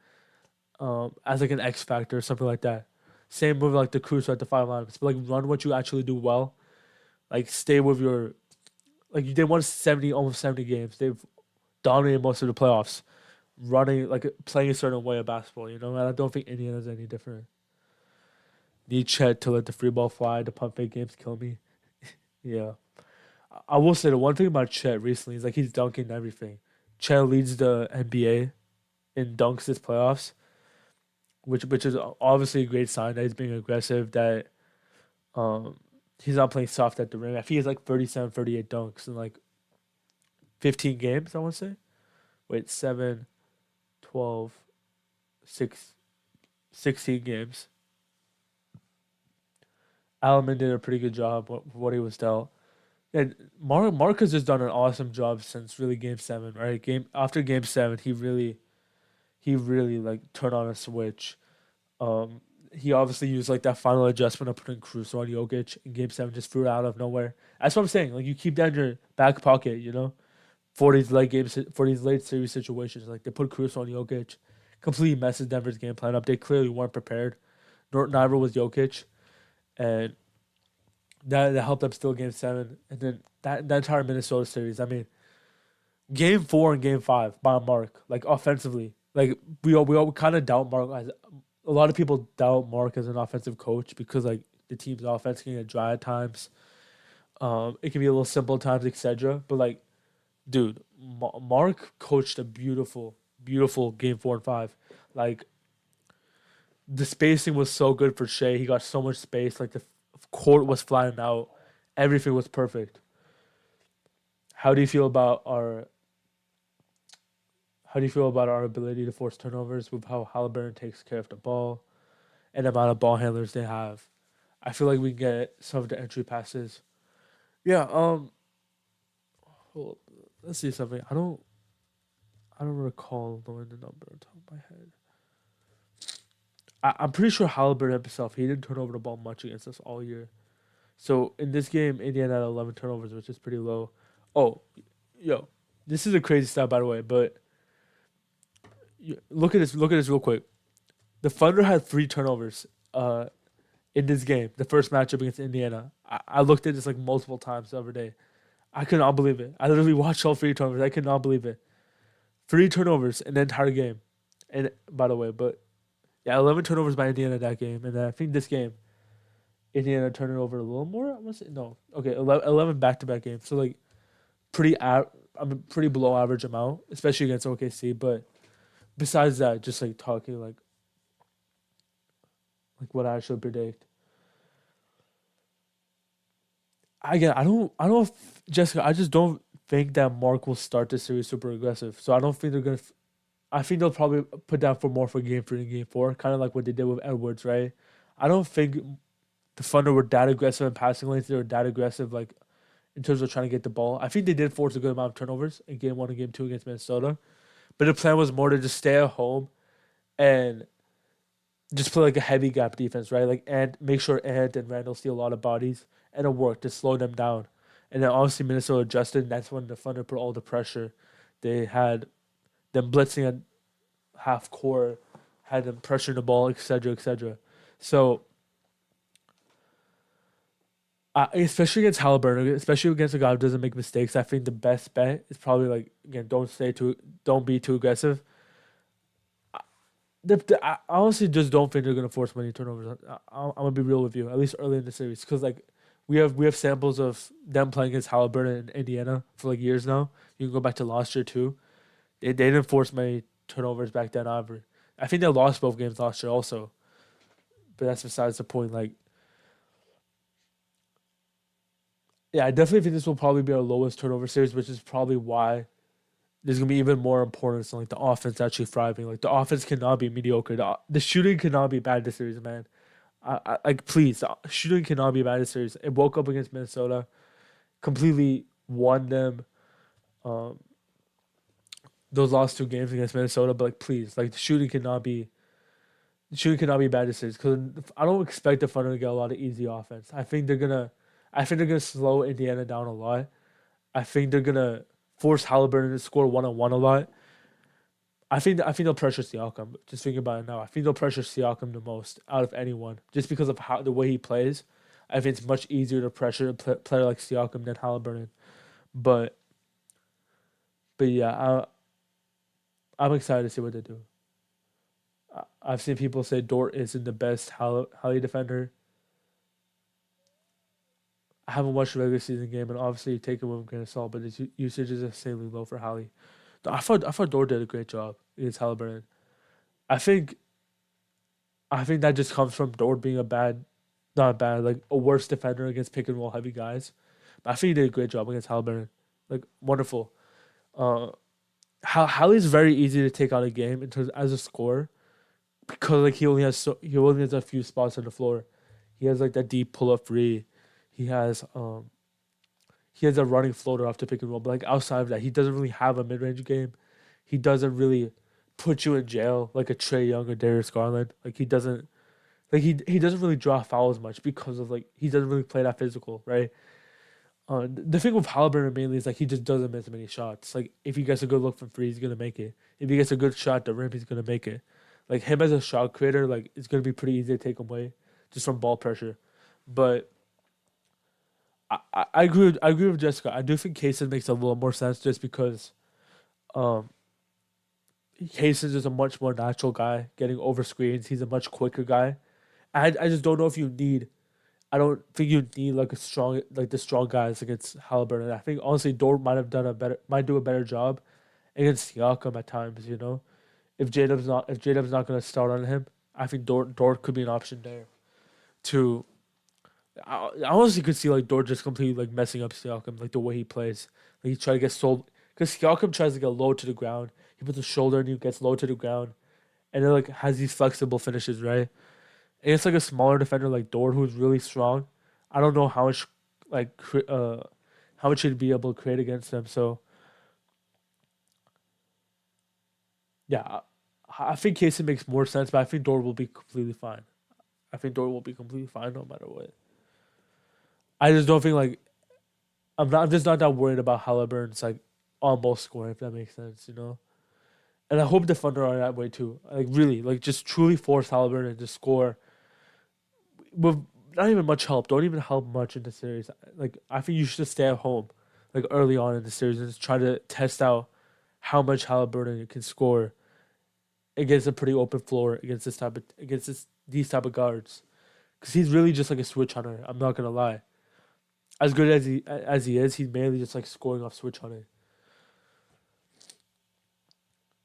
as like an X factor or something like that. Same with like the Cruise at the five lineups, but like run what you actually do well. Like stay with your like they won 70 almost 70 games. They've dominated most of the playoffs, running like playing a certain way of basketball. And I don't think Indiana's any different. Need Chet to let the free ball fly. The pump fake games kill me. Yeah. I will say the one thing about Chet recently is like he's dunking everything. Chet leads the NBA in dunks this playoffs, which is obviously a great sign that he's being aggressive. That um he's not playing soft at the rim. I think he's like 37, 38 dunks in like 15 games. I want to say. Wait, 7, 12, 6, 16 games. Alman did a pretty good job what he was dealt. And Mark has just done an awesome job since really Game 7, right? Game after Game 7, he really like turned on a switch. Um, he obviously used like that final adjustment of putting Caruso on Jokic in Game 7, just threw it out of nowhere. That's what I'm saying. Like you keep that in your back pocket, for these late games, for these late series situations. Like they put Caruso on Jokic, completely messes Denver's game plan up. They clearly weren't prepared. Neither was Jokic, and that helped them steal Game 7. And then that entire Minnesota series. I mean, Game 4 and Game 5 by Mark, like offensively, like we all kind of doubt Mark. As a lot of people doubt Mark as an offensive coach because like the team's offense can get dry at times. It can be a little simple at times, etc. But like, dude, Mark coached a beautiful, beautiful Game 4 and 5. Like the spacing was so good for Shea. He got so much space. Like the court was flying out. Everything was perfect. How do you feel about our How do you feel about our ability to force turnovers with how Halliburton takes care of the ball and the amount of ball handlers they have? I feel like we can get some of the entry passes. Yeah. Hold up. Let's see something. I don't recall knowing the number on top of my head. I'm pretty sure Halliburton himself, he didn't turn over the ball much against us all year. So in this game, Indiana had 11 turnovers, which is pretty low. Oh, yo, this is a crazy stat by the way, but look at this. Look at this real quick. The Thunder had 3 turnovers. In this game, the first matchup against Indiana. I looked at this like multiple times the other day. I could not believe it. I literally watched all 3 turnovers. I could not believe it. 3 turnovers in the entire game. And by the way, but yeah, 11 turnovers by Indiana that game. And then I think this game, Indiana turned it over a little more. Was it? No. Okay, 11 back-to-back games. So like pretty below average amount, especially against OKC. But besides that, just like talking like what I should predict. Again, I don't, Jessica. I just don't think that Mark will start the series super aggressive. So I don't think they're gonna. I think they'll probably put down for more for Game 3 and Game 4, kind of like what they did with Edwards, right? I don't think the Thunder were that aggressive in passing lanes. They were that aggressive, like in terms of trying to get the ball. I think they did force a good amount of turnovers in Game 1 and Game 2 against Minnesota, but the plan was more to just stay at home and just play like a heavy gap defense, right? Like and make sure Ant and Randall steal a lot of bodies, and it worked to slow them down. And then obviously Minnesota adjusted, and that's when the Thunder put all the pressure. They had them blitzing at half court, had them pressuring the ball, etc., etc. So, especially against Halliburton, especially against a guy who doesn't make mistakes, I think the best bet is probably like again, don't be too aggressive. I honestly just don't think they're gonna force many turnovers. I'm gonna be real with you, at least early in the series, because like we have samples of them playing against Halliburton in Indiana for like years now. You can go back to last year too. They didn't force many turnovers back then either. I think they lost both games last year also, but that's besides the point. Like, yeah, I definitely think this will probably be our lowest turnover series, which is probably why there's gonna be even more importance on like the offense actually thriving. Like the offense cannot be mediocre. The shooting cannot be bad this series, man. Like please, the shooting cannot be bad this series. It woke up against Minnesota, completely won them. Um, those last 2 games against Minnesota, but like please, like the shooting cannot be bad this series because I don't expect the Thunder to get a lot of easy offense. I think they're gonna slow Indiana down a lot. I think they're gonna force Halliburton to score 1-on-1 a lot. I think they'll pressure Siakam. Just thinking about it now, I think they'll pressure Siakam the most out of anyone, just because of how the way he plays. I think it's much easier to pressure a player like Siakam than Halliburton. But but yeah, I'm excited to see what they do. I've seen people say Dort isn't the best Hallie defender. I haven't watched the regular season game, and obviously you take it with a grain of salt, but his usage is insanely low for Hallie. I thought Dort did a great job against Halliburton. I think I think that just comes from Dort being not bad, like a worse defender against pick and roll heavy guys. But I think he did a great job against Halliburton. Like wonderful. Uh, Hallie's very easy to take out a game in terms as a scorer because like he only has a few spots on the floor. He has like that deep pull up three. He has he has a running floater off the pick and roll. But like outside of that, he doesn't really have a mid range game. He doesn't really put you in jail like a Trey Young or Darius Garland. Like he doesn't he doesn't really draw fouls much because of like he doesn't really play that physical, right? The thing with Halliburton mainly is like he just doesn't miss many shots. Like if he gets a good look from free, he's gonna make it. If he gets a good shot at the rim, he's gonna make it. Like him as a shot creator, like it's gonna be pretty easy to take him away just from ball pressure. But I agree with Jessica. I do think Kaysen makes a little more sense just because um Kaysen is a much more natural guy getting over screens. He's a much quicker guy. I just don't know if you need. I don't think you need like a strong like the strong guys against Halliburton. I think honestly Dort might do a better job against Siakam at times. You know, if J Dub's not gonna start on him, I think Dort could be an option there. To I honestly could see like Dort just completely like messing up Siakam like the way he plays. Like he try to get sold because Siakam tries to get low to the ground. He puts a shoulder and he gets low to the ground, and then like has these flexible finishes, right? And it's like a smaller defender like Dort who's really strong. I don't know like how much he'd be able to create against them. So yeah, I think Casey makes more sense, but I think Dort will be completely fine. I think Dort will be completely fine no matter what. I just don't think like I'm just not that worried about Halliburton's like almost scoring if that makes sense, you know. And I hope the Thunder are that way too. Like really, like just truly force Halliburton to score with not even much help. Don't even help much in the series. Like I think you should stay at home, like early on in the series, and just try to test out how much Halliburton can score against a pretty open floor against these type of guards. Because he's really just like a switch hunter. I'm not gonna lie. As good as he is, he's mainly just like scoring off switch hunting.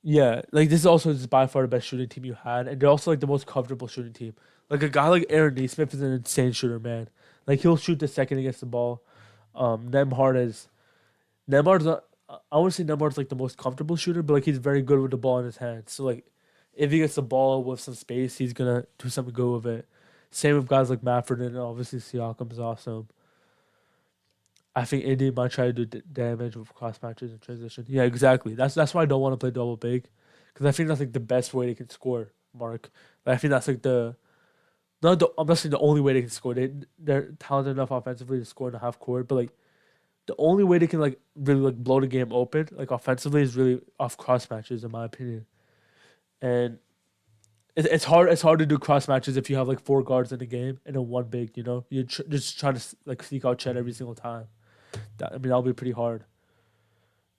Yeah, like this is also just by far the best shooting team you had, and they're also like the most comfortable shooting team. Like a guy like Aaron Neesmith is an insane shooter, man. Like he'll shoot the second he gets the ball. Nemhard is Nemhard's not. I want to say Nemhard's like the most comfortable shooter, but like he's very good with the ball in his hands. So like, if he gets the ball with some space, he's gonna do something good with it. Same with guys like Mafford and obviously Siakam's awesome. I think Indy might try to do damage with cross matches and transition. Yeah, exactly. That's why I don't want to play double big, because I think that's like the best way they can score. Mark, like, I think that's like I'm not saying the only way they can score. They're talented enough offensively to score in the half court, but like the only way they can like really like blow the game open like offensively is really off cross matches in my opinion. And it's hard to do cross matches if you have like four guards in the game and then one big. You know, you just trying to like sneak out Chet every single time. I mean, that'll be pretty hard.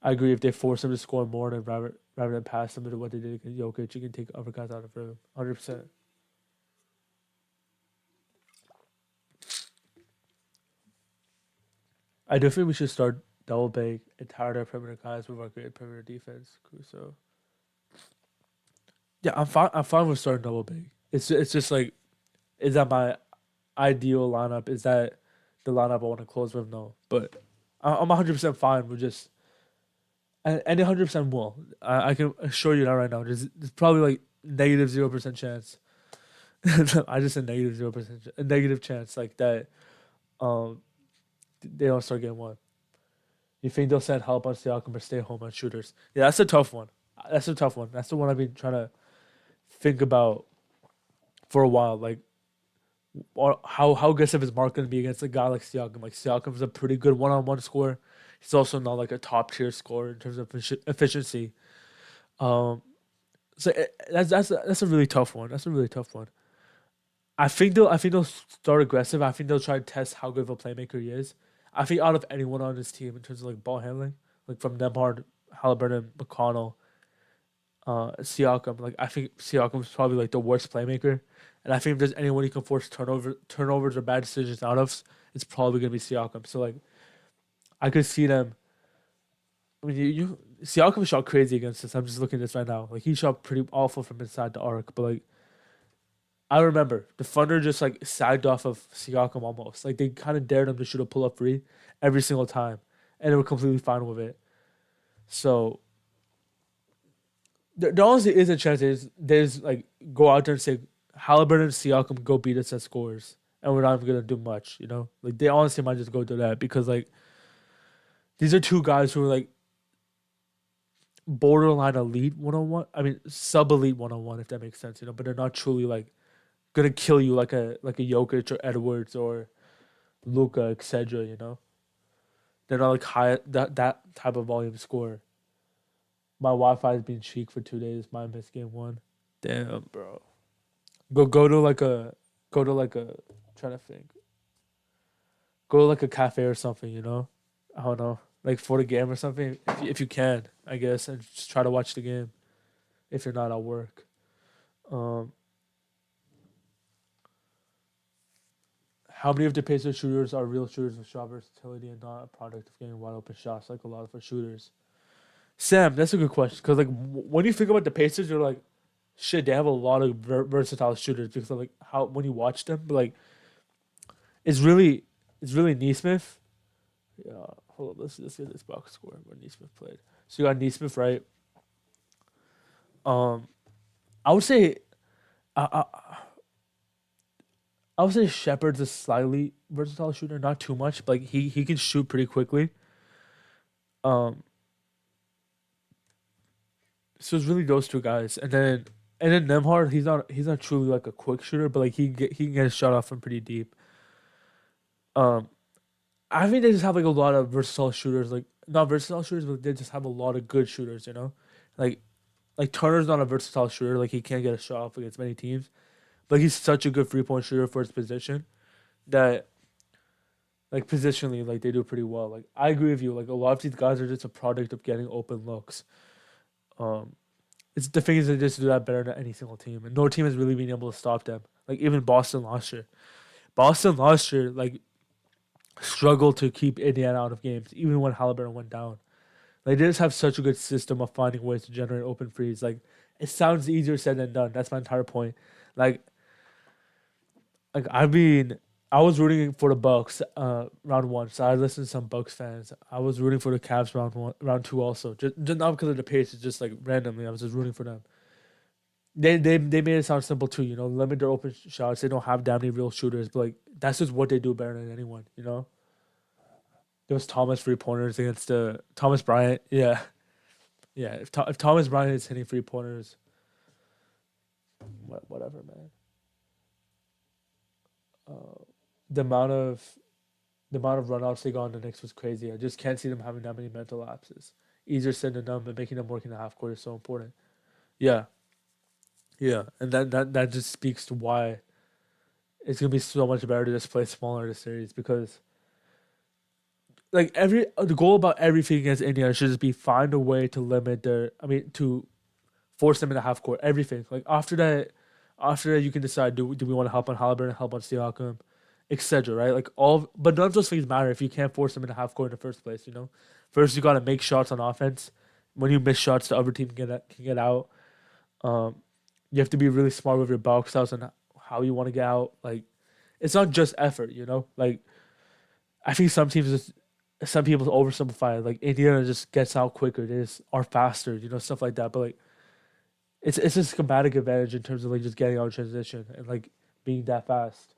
I agree if they force him to score more than rather than pass him to what they did against Jokic, you can take other guys out of him. 100%. I do think we should start double big and tire our perimeter guys with our great perimeter defense. So yeah, I'm fine. I'm fine with starting double big. It's just like, is that my ideal lineup? Is that the lineup I want to close with? No, but I'm 100% fine with just and 100% will. I can assure you that right now. There's probably like negative 0% chance. I just said negative 0%, a negative chance like that. Um, they don't start getting one. You think they'll send help on Siakam or stay home on shooters? Yeah, that's a tough one. That's a tough one. That's the one I've been trying to think about for a while. Like, how aggressive is Mark going to be against a guy like Siakam? Like Siakam's a pretty good one-on-one scorer. He's also not like a top tier scorer in terms of efficiency. Um, so that's a really tough one. That's a really tough one. I think they'll start aggressive. I think they'll try to test how good of a playmaker he is. I think out of anyone on this team in terms of like ball handling, like from Nemhard, Halliburton, McConnell, Siakam. Like I think Siakam is probably like the worst playmaker, and I think if there's anyone you can force turnovers or bad decisions out of, it's probably gonna be Siakam. So like I could see them. I mean, you Siakam shot crazy against us. I'm just looking at this right now. Like he shot pretty awful from inside the arc, but like I remember the Thunder just like sagged off of Siakam almost. Like they kind of dared him to shoot a pull up three every single time, and they were completely fine with it. So there honestly is a chance there's like go out there and say Halliburton and Siakam go beat us at scores. and we're not even gonna do much. You know, like they honestly might just go to that because like these are two guys who are like borderline elite 101. I mean, sub elite 101 if that makes sense. You know, but they're not truly like gonna kill you like a Jokic or Edwards or Luca, etc. You know, they're not like high that type of volume scorer. My Wi-Fi has been cheap for 2 days. My missed game one. Damn, bro. Go to like a go to like a trying to think. Go to like a cafe or something. You know, I don't know, like for the game or something. If you can, I guess, and just try to watch the game if you're not at work. Um, how many of the Pacers shooters are real shooters with shot versatility and not a product of getting wide open shots like a lot of our shooters? Sam, that's a good question because like when you think about the Pacers, you're like, shit, they have a lot of versatile shooters because of like how when you watch them, but like it's really Neesmith. Yeah, hold on, let's get this box score where Neesmith played. So you got Neesmith, right? Um, I would say, I, I, I would say Shepard's a slightly versatile shooter, not too much, but like he can shoot pretty quickly. Um, so it's really those two guys, and then Nemhard, he's not truly like a quick shooter, but like he can get a shot off from pretty deep. Um, I think they just have like a lot of versatile shooters, like not versatile shooters, but they just have a lot of good shooters. You know, like Turner's not a versatile shooter, like he can't get a shot off against many teams, but he's such a good 3 point shooter for his position that like positionally, like they do pretty well. Like I agree with you. Like a lot of these guys are just a product of getting open looks. Um, it's the thing is they just do that better than any single team, and no team has really been able to stop them. Like even Boston last year. Boston last year like struggled to keep Indiana out of games, even when Halliburton went down. Like they just have such a good system of finding ways to generate open threes. Like it sounds easier said than done. That's my entire point. Like I mean, I was rooting for the Bucks round one, so I listened to some Bucks fans. I was rooting for the Cavs round one, round two also. Just not because of the pace, it's just like randomly. I was just rooting for them. They made it sound simple too, you know, limit their open shots. They don't have that many real shooters, but like that's just what they do better than anyone, you know. There was Thomas 3 pointers against Thomas Bryant. Yeah, yeah. If Thomas Bryant is hitting 3 pointers, whatever, man. Uh, the amount of the amount of runouts they got on the Knicks was crazy. I just can't see them having that many mental lapses. Easier said than done, but making them work in the half court is so important. Yeah, yeah, and that just speaks to why it's gonna be so much better to just play smaller this series because like every the goal about everything against India should just be find a way to limit their. I mean to force them in the half court. Everything like after that you can decide do we want to help on Halliburton, help on Siakam, etc. Right? Like all, but none of those things matter if you can't force them in the half court in the first place. You know, first you got to make shots on offense. When you miss shots, the other team can get out. Um, you have to be really smart with your box outs and how you want to get out. Like it's not just effort. You know, like I think some people oversimplify it. Like Indiana just gets out quicker. They just are faster. You know, stuff like that. But like it's a schematic advantage in terms of like just getting out of transition and like being that fast.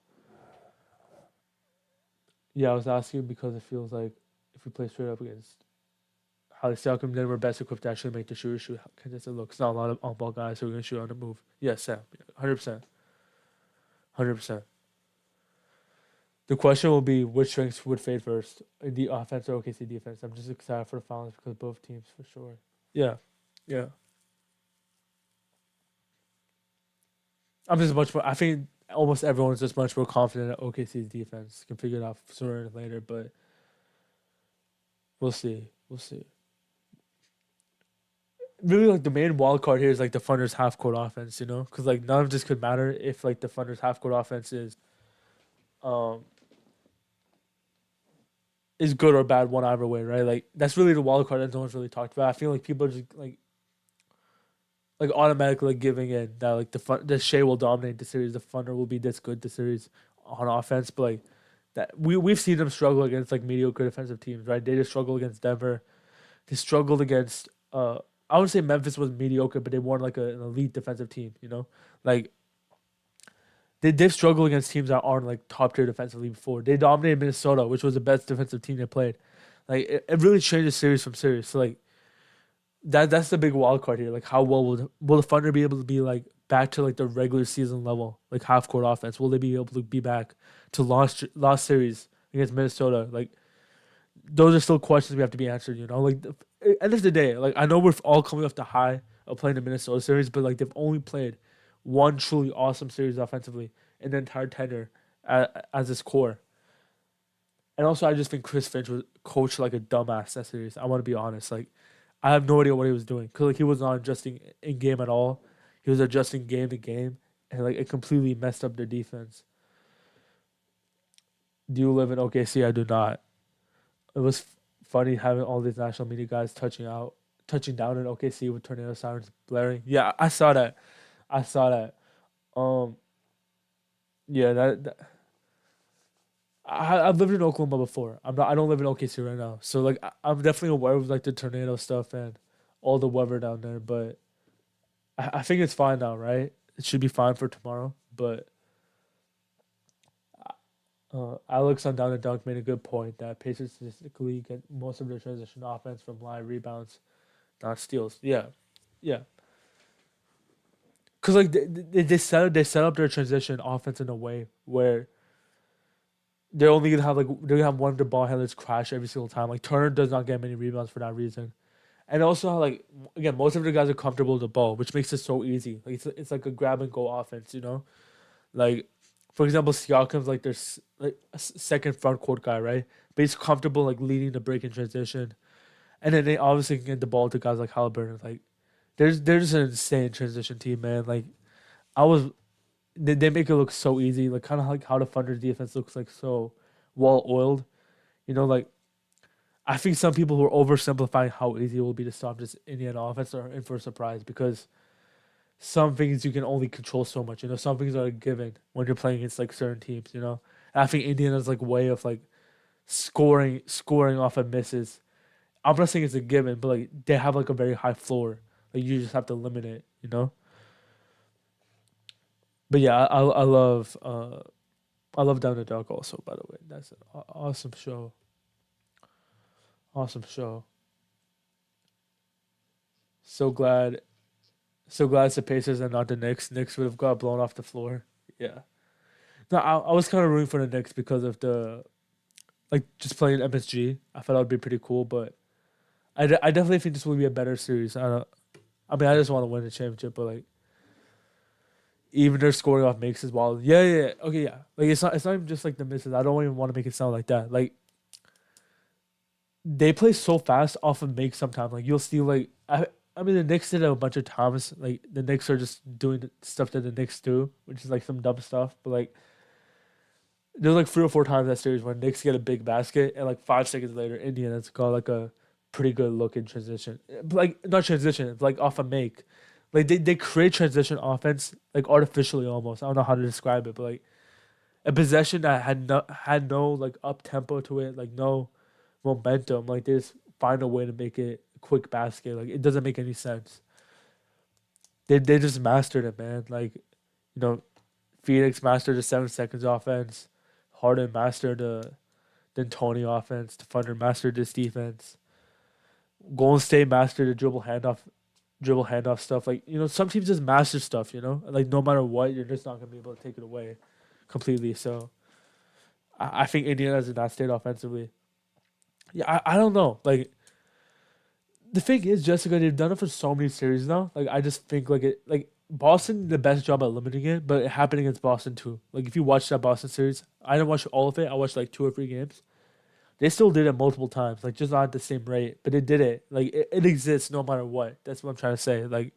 Yeah, I was asking because it feels like if we play straight up against Holly Siakam, then we're best equipped to actually make the shooter shoot. Contested looks. Not a lot of on ball guys who are gonna shoot on the move. Yeah, Sam, 100%, 100%. The question will be which strengths would fade first, the offense or OKC defense. I'm just excited for the finals because both teams for sure. Yeah, yeah. I'm just much more. I think almost everyone's just much more confident that OKC's defense can figure it out sooner or later, but we'll see. We'll see. Really, like the main wild card here is like the Thunder's half court offense, you know, because like none of this could matter if like the Thunder's half court offense um is good or bad one either way, right? Like that's really the wild card that no one's really talked about. I feel like people are just like automatically like, giving in that like the Shea will dominate the series, the Thunder will be this good the series on offense, but like that we've seen them struggle against like mediocre defensive teams, right? They just struggle against Denver. They struggled against I would say Memphis was mediocre, but they weren't like an elite defensive team, you know? Like they've struggled against teams that aren't like top tier defensively before. They dominated Minnesota, which was the best defensive team they played. Like it really changes series from series. So like that's the big wild card here. Like how well will the Thunder be able to be like back to like the regular season level, like half court offense? Will they be able to be back to lost series against Minnesota? Like those are still questions we have to be answered. Like end of the day, like I know we're all coming off the high of playing the Minnesota series, but like they've only played one truly awesome series offensively in the entire tenure as this core. And also, I just think Chris Finch was coached like a dumbass that series. I want to be honest. Like, I have no idea what he was doing because like he was not adjusting in game at all. He was adjusting game to game, and like it completely messed up their defense. Do you live in OKC? I do not. It was funny having all these national media guys touching down in OKC with tornado sirens blaring. Yeah, I saw that. I saw that. Um, yeah, I've lived in Oklahoma before. I'm not. I don't live in OKC right now, so like I'm definitely aware of like the tornado stuff and all the weather down there. But I think it's fine now, right? It should be fine for tomorrow. But Alex on Down and Dunk made a good point that Pacers statistically get most of their transition offense from live rebounds, not steals. Yeah, yeah. Cause like they set up their transition offense in a way where they're gonna have one of the ball handlers crash every single time. Like Turner does not get many rebounds for that reason, and also like again most of the guys are comfortable with the ball, which makes it so easy. Like it's like a grab and go offense, Like for example, Siakam's like their like second front court guy, right? But he's comfortable like leading the break in transition, and then they obviously can get the ball to guys like Halliburton. Like there's an insane transition team, man. Like I was they make it look so easy, like kind of like how the Thunder defense looks like so well oiled. Like I think some people who are oversimplifying how easy it will be to stop this Indiana offense are in for a surprise because some things you can only control so much. Some things are a given when you're playing against like certain teams. And I think Indiana's like way of like scoring off of misses. I'm not saying it's a given, but like they have like a very high floor. Like you just have to limit it. But yeah, I love Down the Dog also. By the way, that's an awesome show. Awesome show. So glad, so glad it's the Pacers and not the Knicks. Knicks would have got blown off the floor. Yeah. No, I was kind of rooting for the Knicks because of the like just playing MSG. I thought that would be pretty cool, but I definitely think this will be a better series. I mean, I just want to win the championship, but like even their scoring off makes as well. Yeah, yeah, yeah. Okay, yeah. Like it's not even just like the misses. I don't even want to make it sound like that. Like they play so fast off of makes sometimes. Like you'll see like I mean the Knicks did it a bunch of times. Like the Knicks are just doing the stuff that the Knicks do, which is like some dumb stuff. But like there's like 3 or 4 times that series where Knicks get a big basket and like 5 seconds later Indiana's got like a pretty good look in transition. But, like not transition, it's like off a make. Like they create transition offense like artificially almost. I don't know how to describe it, but like a possession that had no like up tempo to it, like no momentum. Like they just find a way to make it a quick basket. Like it doesn't make any sense. They just mastered it, man. Like Phoenix mastered the 7 seconds offense. Harden mastered the Tony offense. The Thunder mastered this defense. Golden State mastered the dribble handoff stuff. Like some teams just master stuff. Like no matter what, you're just not gonna be able to take it away completely. So I think Indiana's in that state offensively. Yeah, I don't know. Like the thing is, Jessica, they've done it for so many series now. Like I just think like Boston did the best job at limiting it, but it happened against Boston too. Like if you watch that Boston series, I didn't watch all of it. I watched like 2 or 3 games. They still did it multiple times, like just not at the same rate, but they did it. Like it exists no matter what. That's what I'm trying to say. Like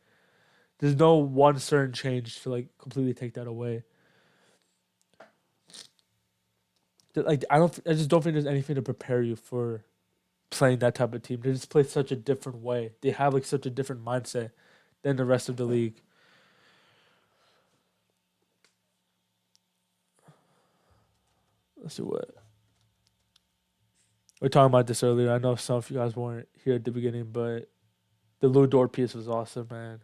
there's no one certain change to like completely take that away. Like I just don't think there's anything to prepare you for playing that type of team. They just play such a different way. They have like such a different mindset than the rest of the league. Let's see what we are talking about this earlier. I know some of you guys weren't here at the beginning, but the Lou Dort piece was awesome, man.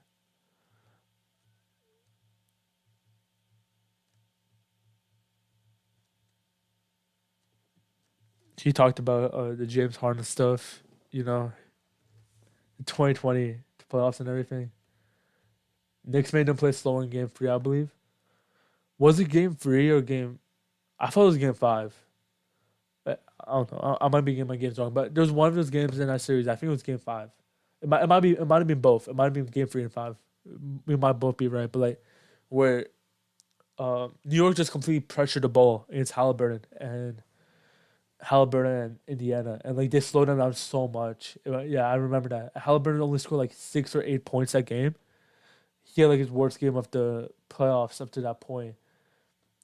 he talked about the James Harden stuff. You know, 2020 playoffs and everything. Knicks made them play slow in game three, I believe. Was it game three or game? I thought it was game five. I don't know. I might be getting my games wrong, but there's one of those games in that series. I think it was game five. It might have been both. It might have been game three and five. We might both be right, but like where New York just completely pressured the ball against Halliburton and Indiana, and like they slowed them down so much. Yeah, I remember that. Halliburton only scored like 6 or 8 points that game. He had like his worst game of the playoffs up to that point.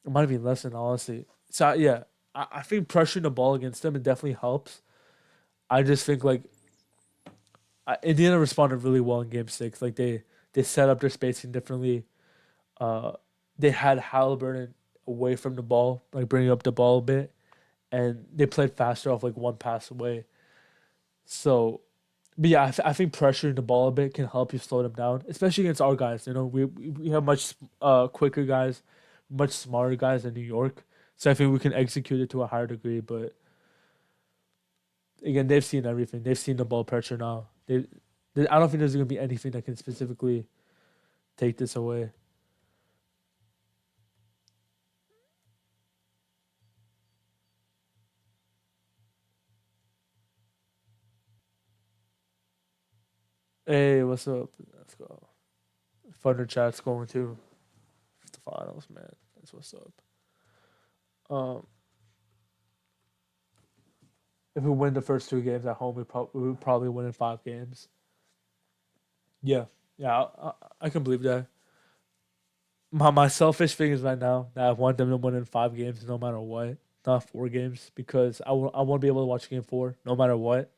It might have been less than honestly. So yeah, I think pressuring the ball against them it definitely helps. I just think like Indiana responded really well in Game Six. Like they set up their spacing differently. Uh, they had Halliburton away from the ball, like bringing up the ball a bit, and they played faster off like one pass away. So, but yeah, I think pressuring the ball a bit can help you slow them down, especially against our guys. You know, we have much quicker guys, much smarter guys in New York. So I think we can execute it to a higher degree. But again, they've seen everything. They've seen the ball pressure now. I don't think there's gonna be anything that can specifically take this away. Hey, what's up? Let's go. Thunder chat's going to the finals, man. That's what's up. Um, if we win the first 2 games at home, we would probably win in 5 games. Yeah, yeah, I can believe that. My selfish thing is right now that I want them to win in 5 games no matter what, not 4 games, because I won't be able to watch game four no matter what.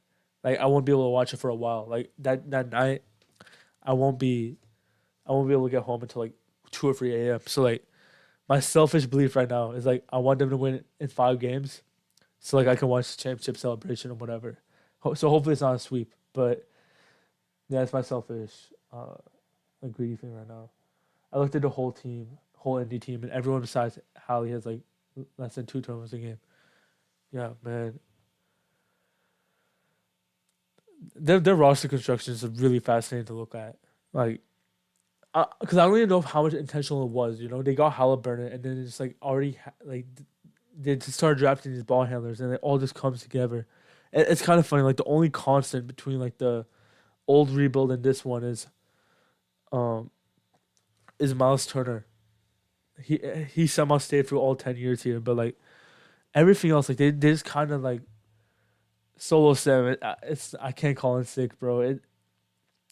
Like I won't be able to watch it for a while. Like that night, I won't be I won't be able to get home until like 2 or 3 a.m. So like my selfish belief right now is like I want them to win in 5 games, so like I can watch the championship celebration or whatever. So hopefully it's not a sweep, but yeah, it's my selfish, like greedy thing right now. I looked at the whole team, whole indie team, and everyone besides Hallie has like less than 2 turnovers a game. Yeah, man, their roster construction is really fascinating to look at. Like, because I don't even know how much intentional it was. You know, they got Halliburton, and then it's like already like they just started drafting these ball handlers, and it all just comes together. It's kind of funny. Like the only constant between like the old rebuild and this one um is Miles Turner. He he somehow stayed through all 10 years here, but like everything else, like they just kind of like solo Sam. It's I can't call in sick, bro.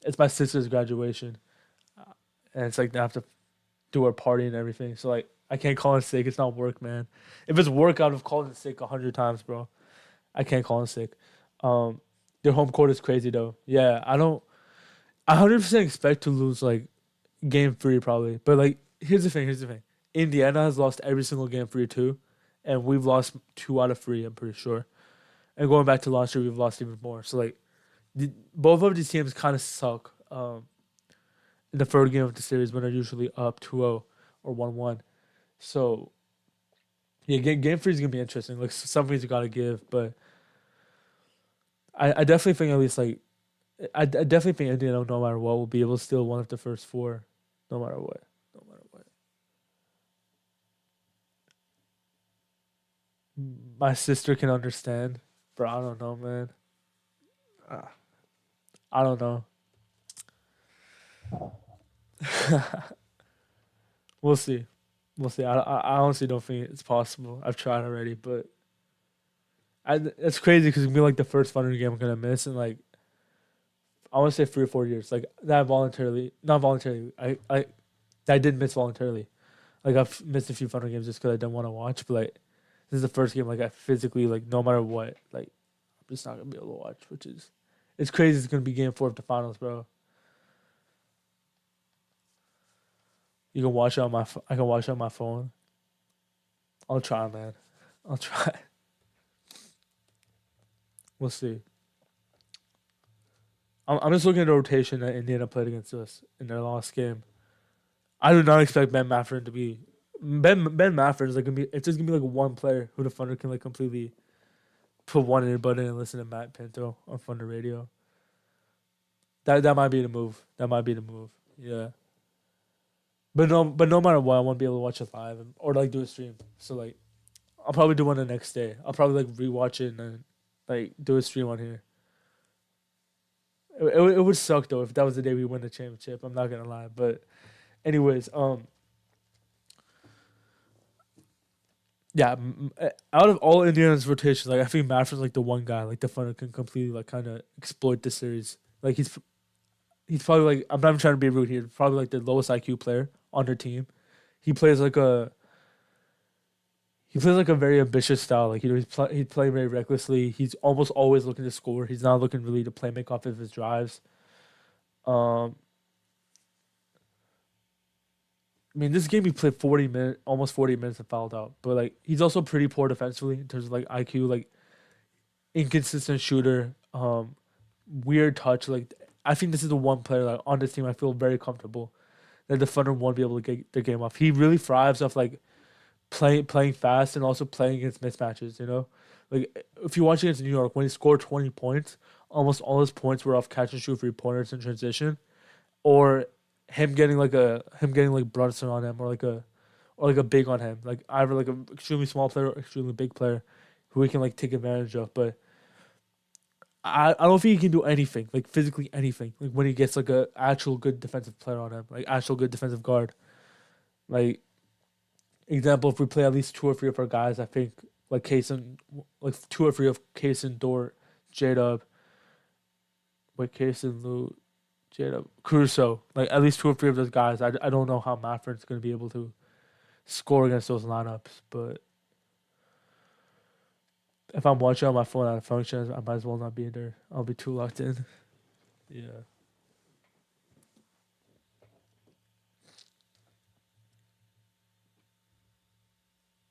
It's my sister's graduation, and it's like they have to do our party and everything. So like I can't call in sick. It's not work, man. If it's work, I'd have called in sick 100 times, bro. I can't call in sick. Um, their home court is crazy though. Yeah, I don't. I 100% expect to lose like game three probably, but like here's the thing. Here's the thing. Indiana has lost every single game three too, and we've lost 2 out of 3. I'm pretty sure. And going back to last year, we've lost even more. So like both of these teams kind of suck. In the third game of the series when they're usually up 2-0 or 1-1. So yeah, game three is gonna be interesting. Like some things you gotta give, but I definitely think at least like I definitely think Indiana no matter what will be able to steal one of the first 4, no matter what, no matter what. My sister can understand, but I don't know, man. Ah, I don't know. We'll see. We'll see. I honestly don't think it's possible. I've tried already, but it's crazy because it's gonna be like the first Thunder game I'm gonna miss in like I want to say 3 or 4 years. Like that voluntarily, not voluntarily. I did miss voluntarily. Like I've missed a few Thunder games just because I didn't want to watch. But like this is the first game like I physically like no matter what like I'm just not gonna be able to watch. Which is it's crazy. It's gonna be game 4 of the finals, bro. You can watch it on I can watch it on my phone. I'll try, man. I'll try. We'll see. I'm just looking at the rotation that Indiana played against us in their last game. I do not expect Ben Maffern to be Ben Maffern is like gonna be it's just gonna be like one player who the Thunder can like completely put one earbud in and listen to Matt Pinto on Thunder Radio. That might be the move. That might be the move. Yeah. But no matter what, I won't be able to watch it live or like do a stream. So like, I'll probably do one the next day. I'll probably like rewatch it and then like do a stream on here. It would suck though if that was the day we win the championship. I'm not gonna lie. But anyways, yeah, out of all Indiana's rotations, like I think Maffer's like the one guy like the Thunder can completely like kind of exploit the series. Like he's probably like I'm not even trying to be rude here. Probably like the lowest IQ player on their team. He plays like a he plays like a very ambitious style. Like he's playing very recklessly. He's almost always looking to score. He's not looking really to play make off of his drives. Um, I mean, this game he played 40 minutes, almost 40 minutes and fouled out. But like he's also pretty poor defensively in terms of like IQ, like inconsistent shooter, weird touch. Like I think this is the one player like on this team I feel very comfortable that the Thunder won't be able to get their game off. He really thrives off like playing fast and also playing against mismatches. Like if you watch against New York when he scored 20 points, almost all his points were off catch and shoot 3 pointers in transition, or him getting like Brunson on him or like a big on him, like either like a extremely small player or extremely big player who he can like take advantage of. But I don't think he can do anything like physically anything like when he gets like a actual good defensive player on him, like actual good defensive guard. Like example, if we play at least two or three of our guys, I think like Kaysen, like two or three of Kaysen, Dort, J Dub, like Kaysen, Lou, J Dub, Caruso, like at least two or three of those guys. I don't know how Maffern's going to be able to score against those lineups, but if I'm watching on my phone out of function, I might as well not be in there. I'll be too locked in. Yeah.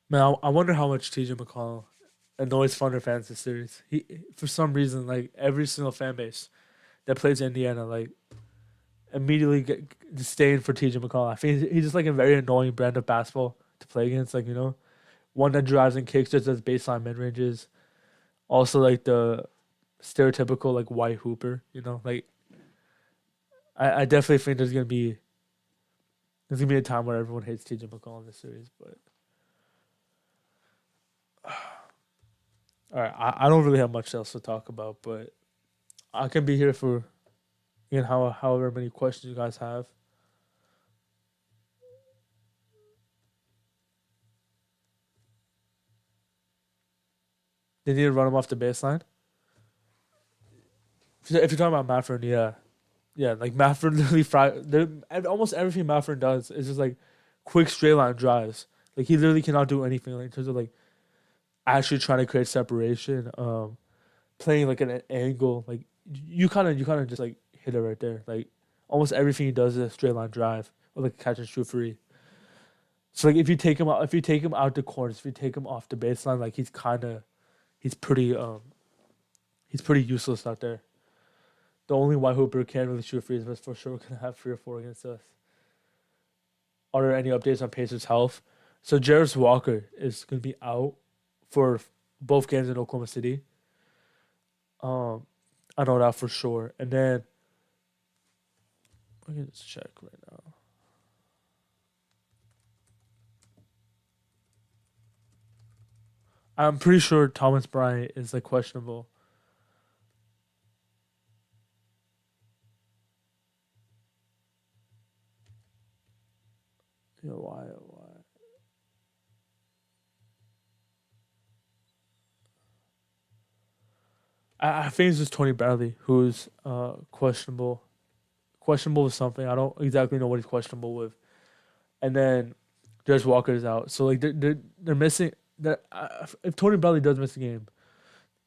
Man, I wonder how much TJ McConnell annoys Thunder fans this series. He for some reason like every single fan base that plays Indiana like immediately get disdain for TJ McConnell. I think he's just like a very annoying brand of basketball to play against. Like one that drives and kicks just as baseline mid ranges. Also like the stereotypical like white hooper. Like I definitely think there's gonna be a time where everyone hates TJ McConnell in this series. But all right, I don't really have much else to talk about, but I can be here for however many questions you guys have. They need to run him off the baseline. If you're talking about Maffern, yeah, yeah, like Maffern literally almost everything Maffern does is just like quick straight line drives. Like he literally cannot do anything like in terms of like actually trying to create separation, playing like an angle. Like you kind of just like hit it right there. Like almost everything he does is a straight line drive or like catch and shoot free. So like if you take him out the corners, if you take him off the baseline, like he's pretty he's pretty useless out there. The only white hooper who can't really shoot frees, but for sure we're gonna have 3 or 4 against us. Are there any updates on Pacers' health? So Jarris Walker is gonna be out for both games in Oklahoma City. Um, I know that for sure. And then let me just check right now. I'm pretty sure Thomas Bryant is like questionable. Why? I think it's just Tony Bradley who's questionable with something. I don't exactly know what he's questionable with. And then Jarris Walker is out. So like they're missing that. If Tony Bradley does miss a game,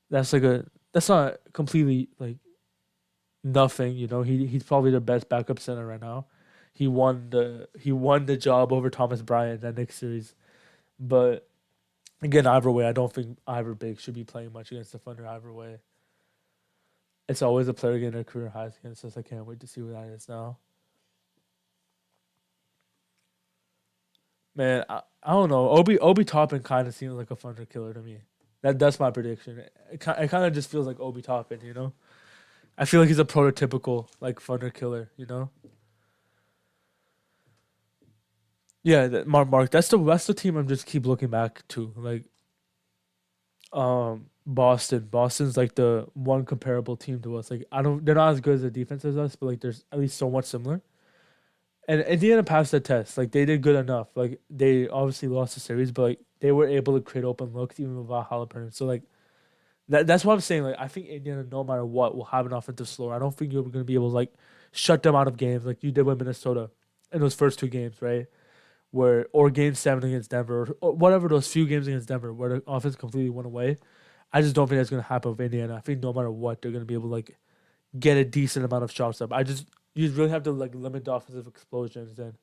that's like that's not completely like nothing. He's probably the best backup center right now. He won the job over Thomas Bryant that next series. But again, either way, I don't think either big should be playing much against the Thunder either way. It's always a player getting their career highs against us. I can't wait to see what that is now. Man, I don't know. Obi Toppin kind of seems like a Thunder killer to me. That's my prediction. It kind of just feels like Obi Toppin, you know. I feel like he's a prototypical like thunder killer, you know. Yeah, Mark. That's the team I'm just keep looking back to. Like Boston. Boston's like the one comparable team to us. Like I don't they're not as good as the defense as us, but like there's at least so much similar. And Indiana passed the test. Like they did good enough. Like they obviously lost the series, but like they were able to create open looks even without Halliburton. So like that's what I'm saying. Like I think Indiana, no matter what, will have an offensive floor. I don't think you're gonna be able to like shut them out of games like you did with Minnesota in those first two games, right? Where or game seven against Denver or whatever those few games against Denver where the offense completely went away. I just don't think that's gonna happen with Indiana. I think no matter what, they're gonna be able to like get a decent amount of shots up. I just you just really have to like limit the offensive explosions and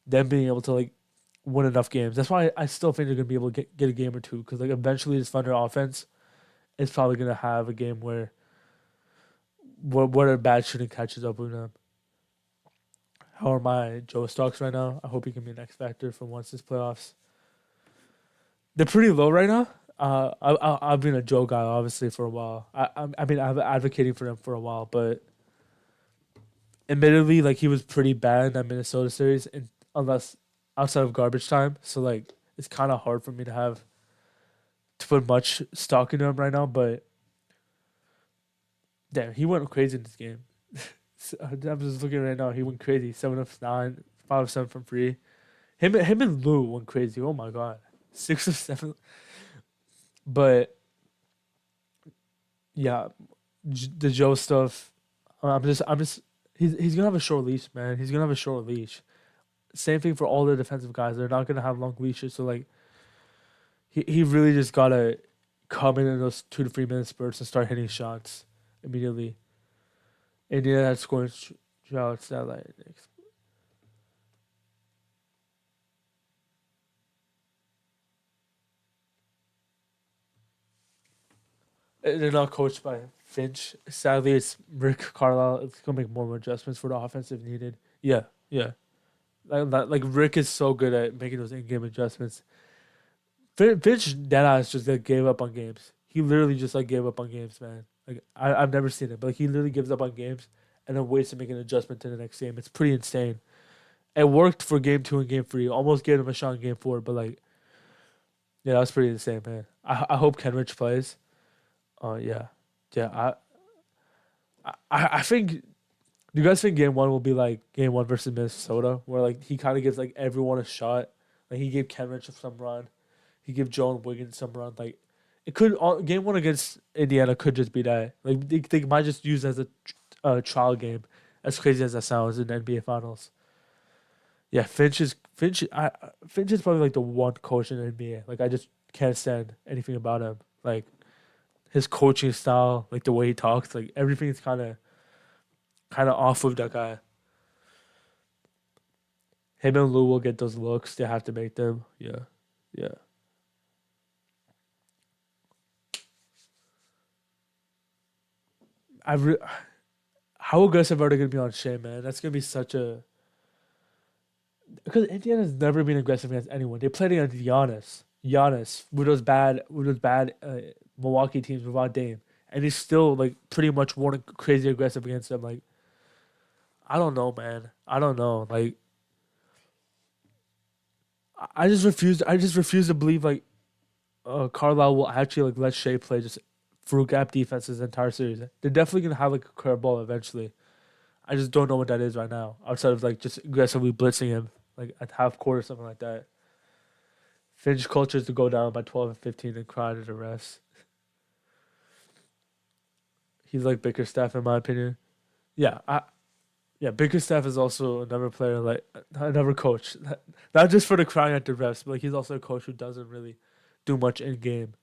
them being able to like win enough games. That's why I still think they're gonna be able to get a game or two because like eventually this Thunder offense is probably gonna have a game where a bad shooting catches up with them. How are my Joe stocks right now? I hope he can be an X factor for once this playoffs. They're pretty low right now. I've been a Joe guy obviously for a while. I mean I've been advocating for him for a while, but admittedly, like he was pretty bad in that Minnesota series, and unless outside of garbage time. So like it's kind of hard for me to put much stock into him right now. But damn, he went crazy in this game. So, I'm just looking right now. He went crazy. 7 of 9, 5 of 7 from free. Him and Lou went crazy. Oh my god, 6 of 7. But yeah, the Joe stuff. I'm just. He's gonna have a short leash, man. He's gonna have a short leash. Same thing for all the defensive guys. They're not gonna have long leashes. So like, he really just gotta come in those 2 to 3 minute spurts and start hitting shots immediately. Indiana had scoring shots that like they're not coached by Finch. Sadly, it's Rick Carlisle. It's gonna make more adjustments for the offense if needed. Yeah, yeah. Like Rick is so good at making those in-game adjustments. Finch deadass just like gave up on games. He literally just like gave up on games, man. Like I've never seen it, but like he literally gives up on games and then waits to make an adjustment to the next game. It's pretty insane. It worked for game two and game three. Almost gave him a shot in game four, but like yeah, that's pretty insane, man. I hope Kenrich plays. Yeah, yeah. I think. Do you guys think game one will be like game one versus Minnesota, where like he kind of gives like everyone a shot? Like he gave Kenrich some run, he gave Joe and Wiggins some run. Like it could game one against Indiana could just be that. Like they might just use it as a trial game. As crazy as that sounds in the NBA Finals. Yeah, Finch is probably like the one coach in the NBA. Like I just can't stand anything about him. Like his coaching style, like the way he talks, like everything's kind of off with that guy. Him and Lou will get those looks. They have to make them. Yeah, yeah. I re- how aggressive are they gonna be on Shea, man? That's gonna be such a because Indiana's never been aggressive against anyone. They played against Giannis with those bad Milwaukee teams without Dame, and he's still like pretty much weren't crazy aggressive against them. Like I don't know, man. I don't know. Like I just refuse. I just refuse to believe like Carlisle will actually like let Shea play just through gap defenses the entire series. They're definitely gonna have like a curveball eventually. I just don't know what that is right now. Outside of like just aggressively blitzing him like at half court or something like that. Finch culture is to go down by 12 and 15 and cry to the refs. He's like Bickerstaff in my opinion. Yeah, yeah. Bickerstaff is also another player like another coach. Not just for the crying at the refs, but like he's also a coach who doesn't really do much in game.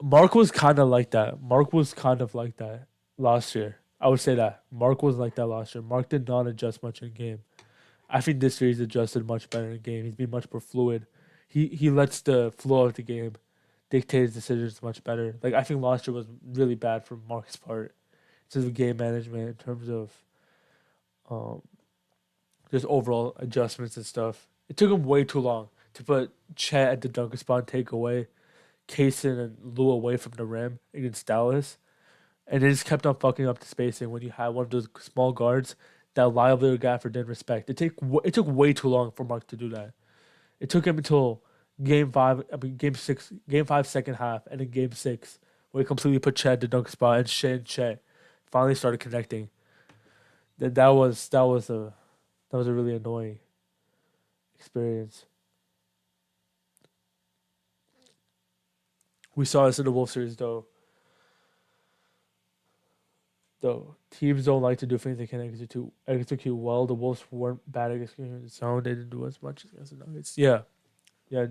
Mark was kind of like that. Mark was kind of like that last year. I would say that Mark was like that last year. Mark did not adjust much in game. I think this year he's adjusted much better in game. He's been much more fluid. He lets the flow of the game dictate his decisions much better. Like I think last year was really bad for Mark's part in terms of game management, in terms of um, just overall adjustments and stuff. It took him way too long to put Chet at the dunker spot and take away Kaysen and Lou away from the rim against Dallas, and they just kept on fucking up the spacing when you had one of those small guards that livelier Gaffer didn't respect. It took way too long for Mark to do that. It took him until game five second half, and then game six where he completely put Chad the dunk spot and Shea finally started connecting. That was a really annoying experience. We saw this in the Wolf series though. Though teams don't like to do things they can execute well. The Wolves weren't bad at executing the zone. They didn't do as much against the Nuggets. Yeah, yeah.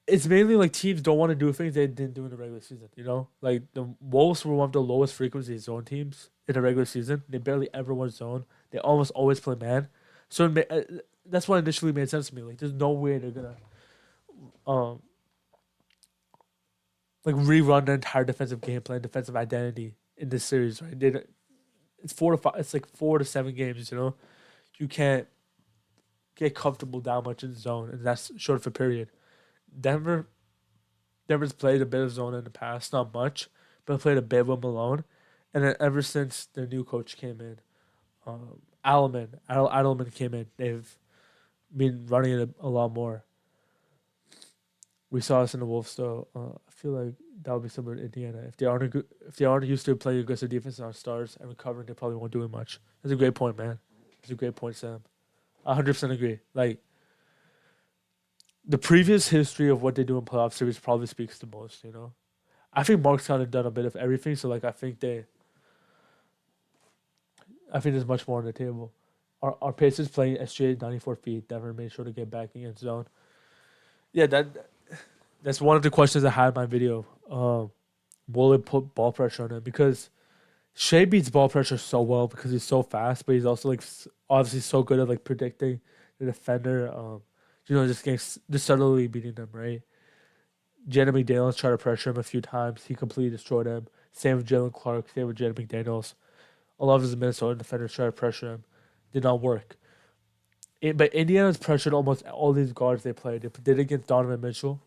It's mainly like teams don't want to do things they didn't do in the regular season. You know, like the Wolves were one of the lowest frequency zone teams in the regular season. They barely ever won zone. They almost always play man. So that's what initially made sense to me. Like, there's no way they're gonna um like rerun the entire defensive game plan, defensive identity in this series, right? It's 4 to 5. It's like 4 to 7 games. You know, you can't get comfortable that much in zone, and that's short of a period. Denver, Denver's played a bit of zone in the past, not much, but played a bit with Malone, and then ever since their new coach came in, Adelman came in. They've been running it a lot more. We saw this in the Wolves, though. I feel like that would be similar to Indiana. If they aren't used to playing aggressive defense on stars and recovering, they probably won't do it much. That's a great point, man. That's a great point, Sam. 100% agree. Like the previous history of what they do in playoff series probably speaks the most. You know, I think Mark's kind of done a bit of everything. So like, I think there's much more on the table. Our Pacers playing SGA 94 feet. Denver made sure to get back against zone. Yeah, that's one of the questions I had in my video. Will it put ball pressure on him? Because Shea beats ball pressure so well because he's so fast, but he's also like obviously so good at like predicting the defender. Just subtly beating them, right? Jaden McDaniels tried to pressure him a few times. He completely destroyed him. Same with Jalen Clark. Same with Jaden McDaniels. A lot of his Minnesota defenders tried to pressure him. Did not work. But Indiana's pressured almost all these guards they played. They did it against Donovan Mitchell.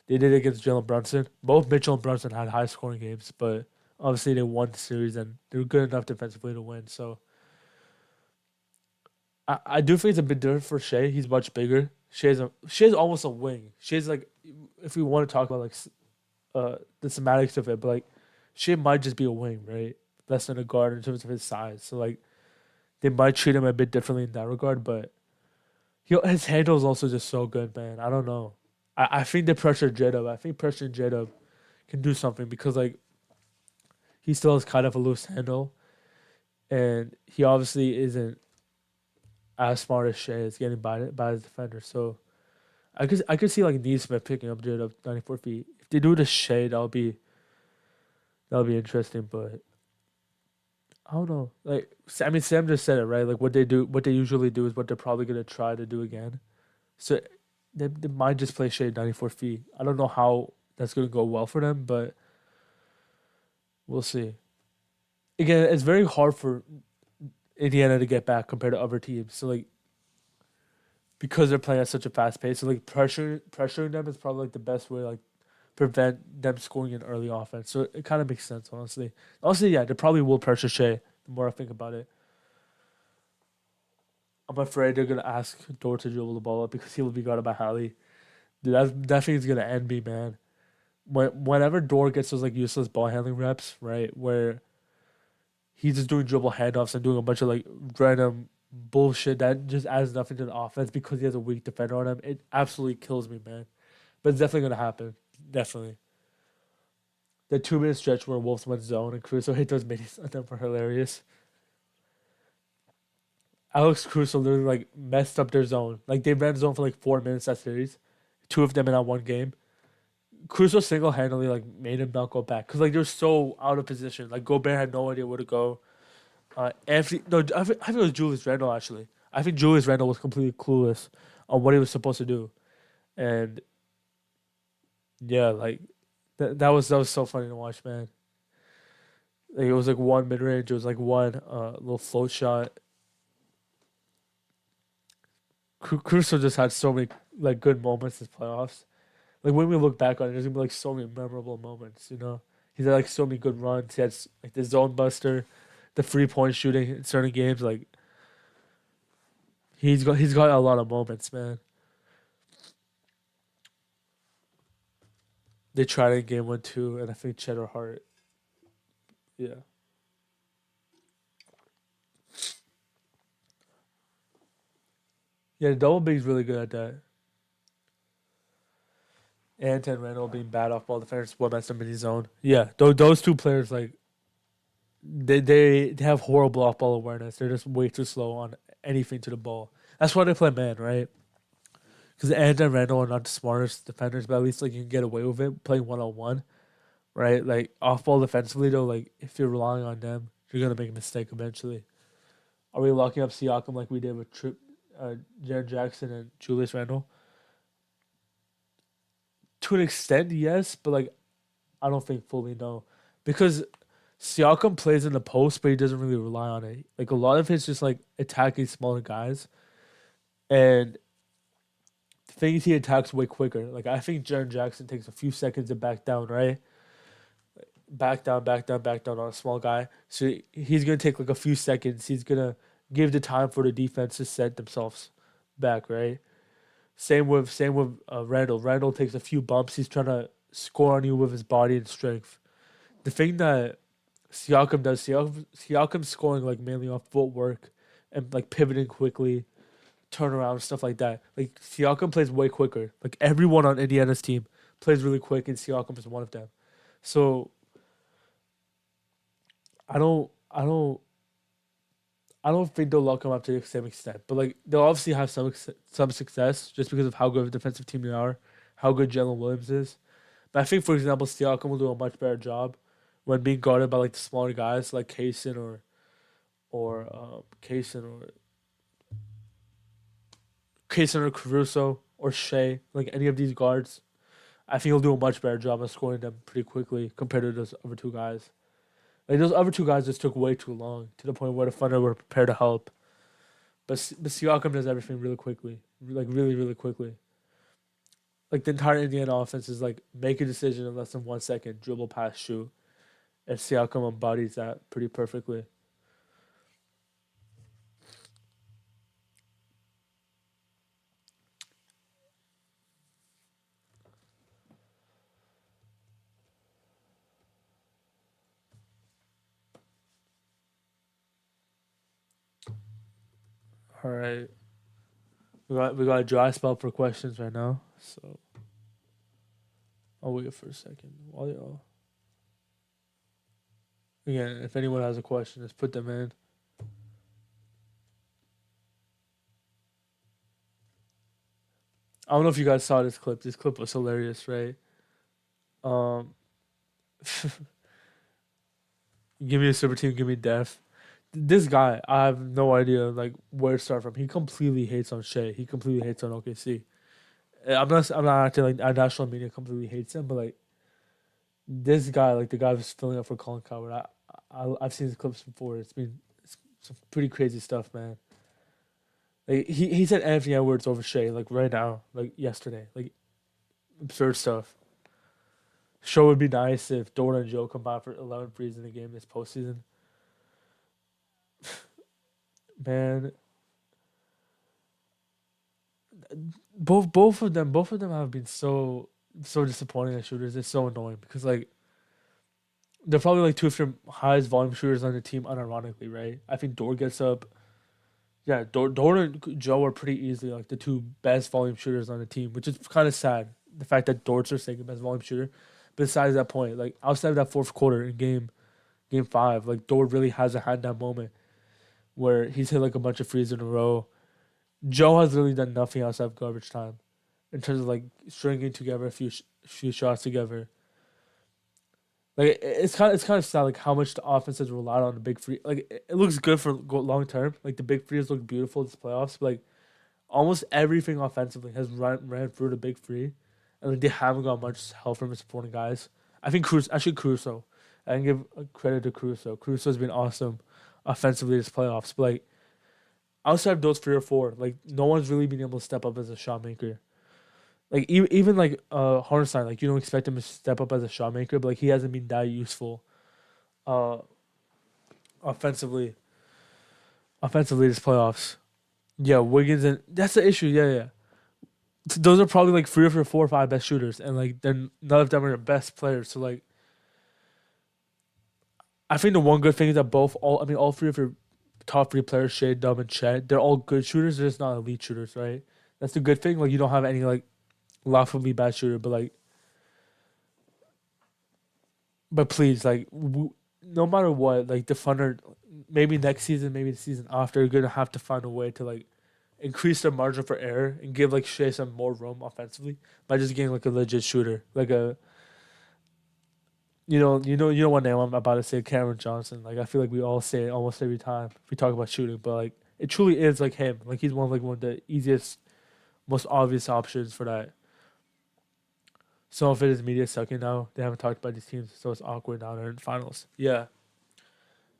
They did it against Jalen Brunson. Both Mitchell and Brunson had high scoring games, but obviously they won the series and they were good enough defensively to win. So I do think it's a bit different for Shea. He's much bigger. Shea's almost a wing. Shea's like, if we want to talk about like the semantics of it, but like Shea might just be a wing, right? Less than a guard in terms of his size. So like they might treat him a bit differently in that regard, but his handle is also just so good, man. I don't know. I think they pressure J-Dub. I think pressuring J-Dub can do something because like he still has kind of a loose handle, and he obviously isn't as smart as Shea is getting by his defender. So I could see like Neesmith picking up J-Dub 94 feet. If they do the Shea, that'll be interesting. But I don't know. Like I mean, Sam just said it right. Like what they usually do is what they're probably gonna try to do again. So they might just play Shea 94 feet. I don't know how that's gonna go well for them, but we'll see. Again, it's very hard for Indiana to get back compared to other teams. So like because they're playing at such a fast pace, so like pressuring them is probably like the best way to, like prevent them scoring an early offense. So it kind of makes sense, honestly. Honestly, yeah, they probably will pressure Shea. The more I think about it, I'm afraid they're gonna ask Dort to dribble the ball up because he will be guarded by Hallie. Dude, that thing's gonna end me, man. Whenever Dort gets those like useless ball handling reps, right, where he's just doing dribble handoffs and doing a bunch of like random bullshit that just adds nothing to the offense because he has a weak defender on him. It absolutely kills me, man. But it's definitely gonna happen. Definitely. The 2 minute stretch where Wolves went zone and Caruso hit those minis on them were hilarious. Alex Caruso literally like messed up their zone. Like they ran zone for like 4 minutes that series. Two of them in that one game. Caruso single handedly like made him not go back because like they're so out of position. Like Gobert had no idea where to go. Anthony, no, I think it was Julius Randle actually. I think Julius Randle was completely clueless on what he was supposed to do, and yeah, like that was so funny to watch, man. Like it was like one mid range, it was like one little float shot. Caruso just had so many like good moments in playoffs. Like when we look back on it, there's gonna be like so many memorable moments. You know, he's had like so many good runs. He had like the zone buster, the 3 point shooting in certain games. Like he's got a lot of moments, man. They tried it in game 1 too, and I think Cheddar Hart. Yeah, yeah. The double big's really good at that. And Randall being bad off ball defenders, what messed up in his zone. Yeah, those two players like they have horrible off ball awareness. They're just way too slow on anything to the ball. That's why they play man, right? Because and Randall are not the smartest defenders, but at least like you can get away with it playing 1-on-1, right? Like off ball defensively though, like if you're relying on them, you're gonna make a mistake eventually. Are we locking up Siakam like we did with Jared Jackson and Julius Randle? To an extent, yes, but like I don't think fully no, because Siakam plays in the post, but he doesn't really rely on it. Like a lot of it's just like attacking smaller guys, and things he attacks way quicker. Like I think Jaren Jackson takes a few seconds to back down, right? Back down, back down, back down on a small guy. So he's gonna take like a few seconds. He's gonna give the time for the defense to set themselves back, right? Same with Randall. Randall takes a few bumps. He's trying to score on you with his body and strength. The thing that Siakam's scoring like mainly off footwork and like pivoting quickly, turnaround stuff like that. Like Siakam plays way quicker. Like everyone on Indiana's team plays really quick, and Siakam is one of them. So I don't, I don't, I don't think they'll lock him up to the same extent. But like they'll obviously have some success just because of how good of a defensive team they are, how good Jalen Williams is. But I think, for example, Siakam will do a much better job when being guarded by like the smaller guys like Kaysen or Caruso or Shea, like any of these guards. I think he'll do a much better job of scoring them pretty quickly compared to those other two guys. Like those other two guys just took way too long to the point where the Thunder were prepared to help. But Siakam does everything really quickly, like really really quickly. Like the entire Indiana offense is like make a decision in less than 1 second, dribble, pass, shoot, and Siakam embodies that pretty perfectly. All right, we got a dry spell for questions right now, so I'll wait for a second. While y'all again, if anyone has a question, just put them in. I don't know if you guys saw this clip. This clip was hilarious, right? Um, give me a super team, give me death. This guy, I have no idea like where to start from. He completely hates on Shea. He completely hates on OKC. I'm not acting like our national media completely hates him, but like this guy, like the guy who's filling up for Colin Coward. I've seen his clips before. It's some pretty crazy stuff, man. Like he said Anthony Edwards over Shea like right now, like yesterday, like absurd stuff. Sure would be nice if Dora and Joe combined for 11 threes in the game this postseason. Man, both of them have been so disappointing as shooters. It's so annoying because like they're probably like two of the highest volume shooters on the team, unironically, right? I think Dort gets up. Yeah, Dort and Joe are pretty easily like the two best volume shooters on the team, which is kind of sad. The fact that Dort's our second best volume shooter. Besides that point, like outside of that fourth quarter in game 5, like Dort really hasn't had that moment where he's hit like a bunch of threes in a row. Joe has really done nothing outside of garbage time in terms of like stringing together a few shots together. Like it's kind of sad like how much the offense has relied on the big free. Like it looks good for long term. Like the big frees look beautiful this playoffs. But like almost everything offensively has ran through the big free, and like they haven't got much help from the supporting guys. I think Caruso. I can give credit to Caruso. Caruso's been awesome offensively this playoffs. But like outside of those three or four, like no one's really been able to step up as a shot maker. Like even like Hartenstein, like you don't expect him to step up as a shot maker, but like he hasn't been that useful uh offensively this playoffs. Yeah, Wiggins and that's the issue. Yeah, yeah. Those are probably like three of your four or five best shooters, and like then none of them are your best players. So like I think the one good thing is that all three of your top three players, Shea, Dub, and Chet, they're all good shooters. They're just not elite shooters, right? That's the good thing. Like you don't have any like laughably bad shooter, but like but please no matter what, like the Thunder, maybe next season, maybe the season after, are gonna have to find a way to like increase their margin for error and give like Shea some more room offensively by just getting like a legit shooter, like a you know what name I'm about to say, Cameron Johnson. Like I feel like we all say it almost every time we talk about shooting, but like it truly is like him. Like he's one of the easiest, most obvious options for that. Some of it is media sucking now. They haven't talked about these teams, so it's awkward now they're in finals. Yeah,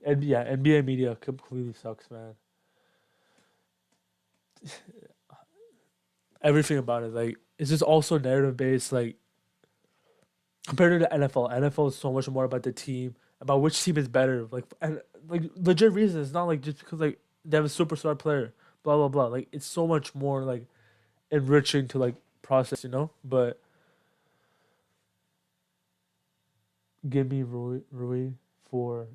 and yeah, NBA media completely sucks, man. Everything about it, like it's just also narrative based. Like compared to the NFL, NFL is so much more about the team, about which team is better. Like and like legit reasons. It's not like just because like they have a superstar player, blah blah blah. Like it's so much more like enriching to like process, But give me Rui for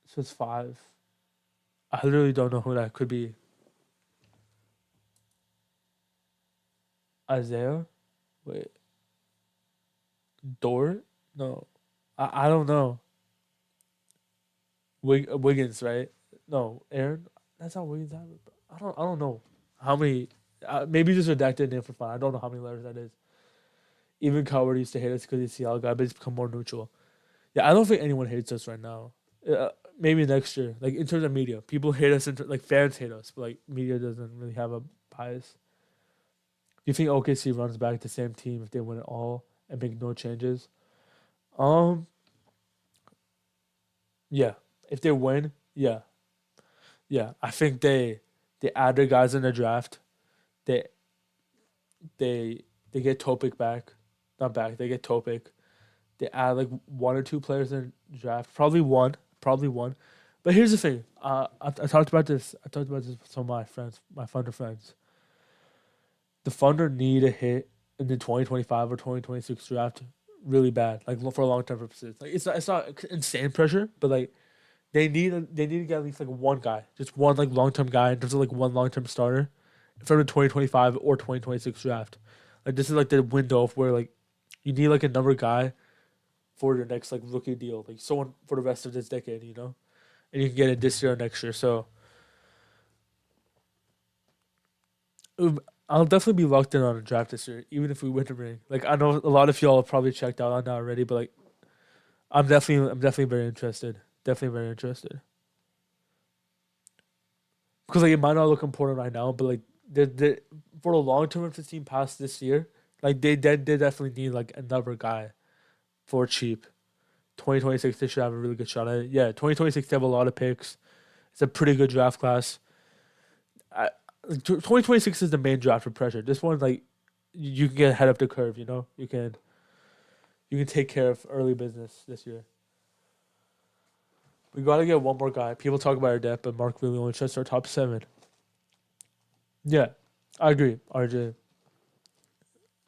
so it's five. I literally don't know who that could be. Isaiah? Wait, Dort? No, I don't know. Wiggins, right? No, Aaron. That's not Wiggins. I don't know how many. Maybe just redacted name for fun. I don't know how many letters that is. Even Coward used to hate us because he's a Seattle guy, but he's become more neutral. Yeah, I don't think anyone hates us right now. Maybe next year, like in terms of media, people hate us. Like fans hate us, but like media doesn't really have a bias. Do you think OKC runs back the same team if they win it all and make no changes? Um, yeah. If they win, yeah, yeah. I think they add their guys in the draft. They they get Topic back, not back. They get Topic. They add like one or two players in the draft, probably one, probably one. But here's the thing. I talked about this. I talked about this with some of my friends, my Thunder friends. The Thunder need a hit in the 2025 or 2026 draft really bad, like for long term purposes. Like it's not insane pressure, but like they need to get at least like one guy, just one like long term guy in terms of like one long term starter from the 2025 or 2026 draft. Like this is like the window of where like you need like a number guy for your next like rookie deal, like someone for the rest of this decade, and you can get it this year or next year. So I'll definitely be locked in on a draft this year, even if we win the ring. Like I know a lot of y'all have probably checked out on that already, but like I'm definitely very interested. Definitely very interested. Because like it might not look important right now, but like the for the long term, if this team passed this year, like they definitely need like another guy for cheap. 2026 they should have a really good shot at it. Yeah, 2026 they have a lot of picks. It's a pretty good draft class. 2026 is the main draft for pressure. This one like you can get ahead of the curve. You can take care of early business this year. We got to get one more guy. People talk about our depth, but Mark really only trusts our top seven. Yeah, I agree, RJ.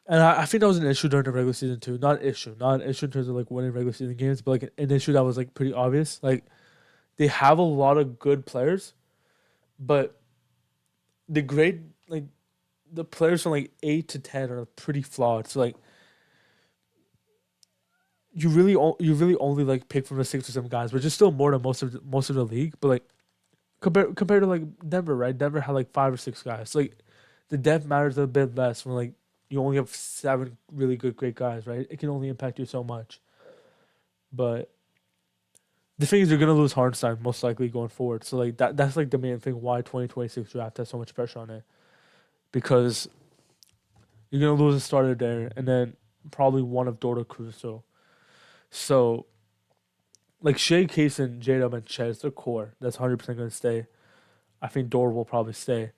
And I think that was an issue during the regular season too. Not an issue in terms of like winning regular season games, but like an issue that was like pretty obvious. Like they have a lot of good players, but the grade like the players from like 8 to 10 are pretty flawed. So like you really only like pick from the 6 or 7 guys, which is still more than most of the league. But like compared to like Denver, right? Denver had like 5 or 6 guys. Like the depth matters a bit less when like you only have 7 really great guys, right? It can only impact you so much. But the thing is, you're gonna lose Hardenstein most likely going forward. So like that's like the main thing why 2026 draft has so much pressure on it because you're gonna lose a starter there and then probably one of Dorto Crusoe. So like Shea, Case, and J Dub and Chez, their core. That's 100% gonna stay. I think Dor will probably stay.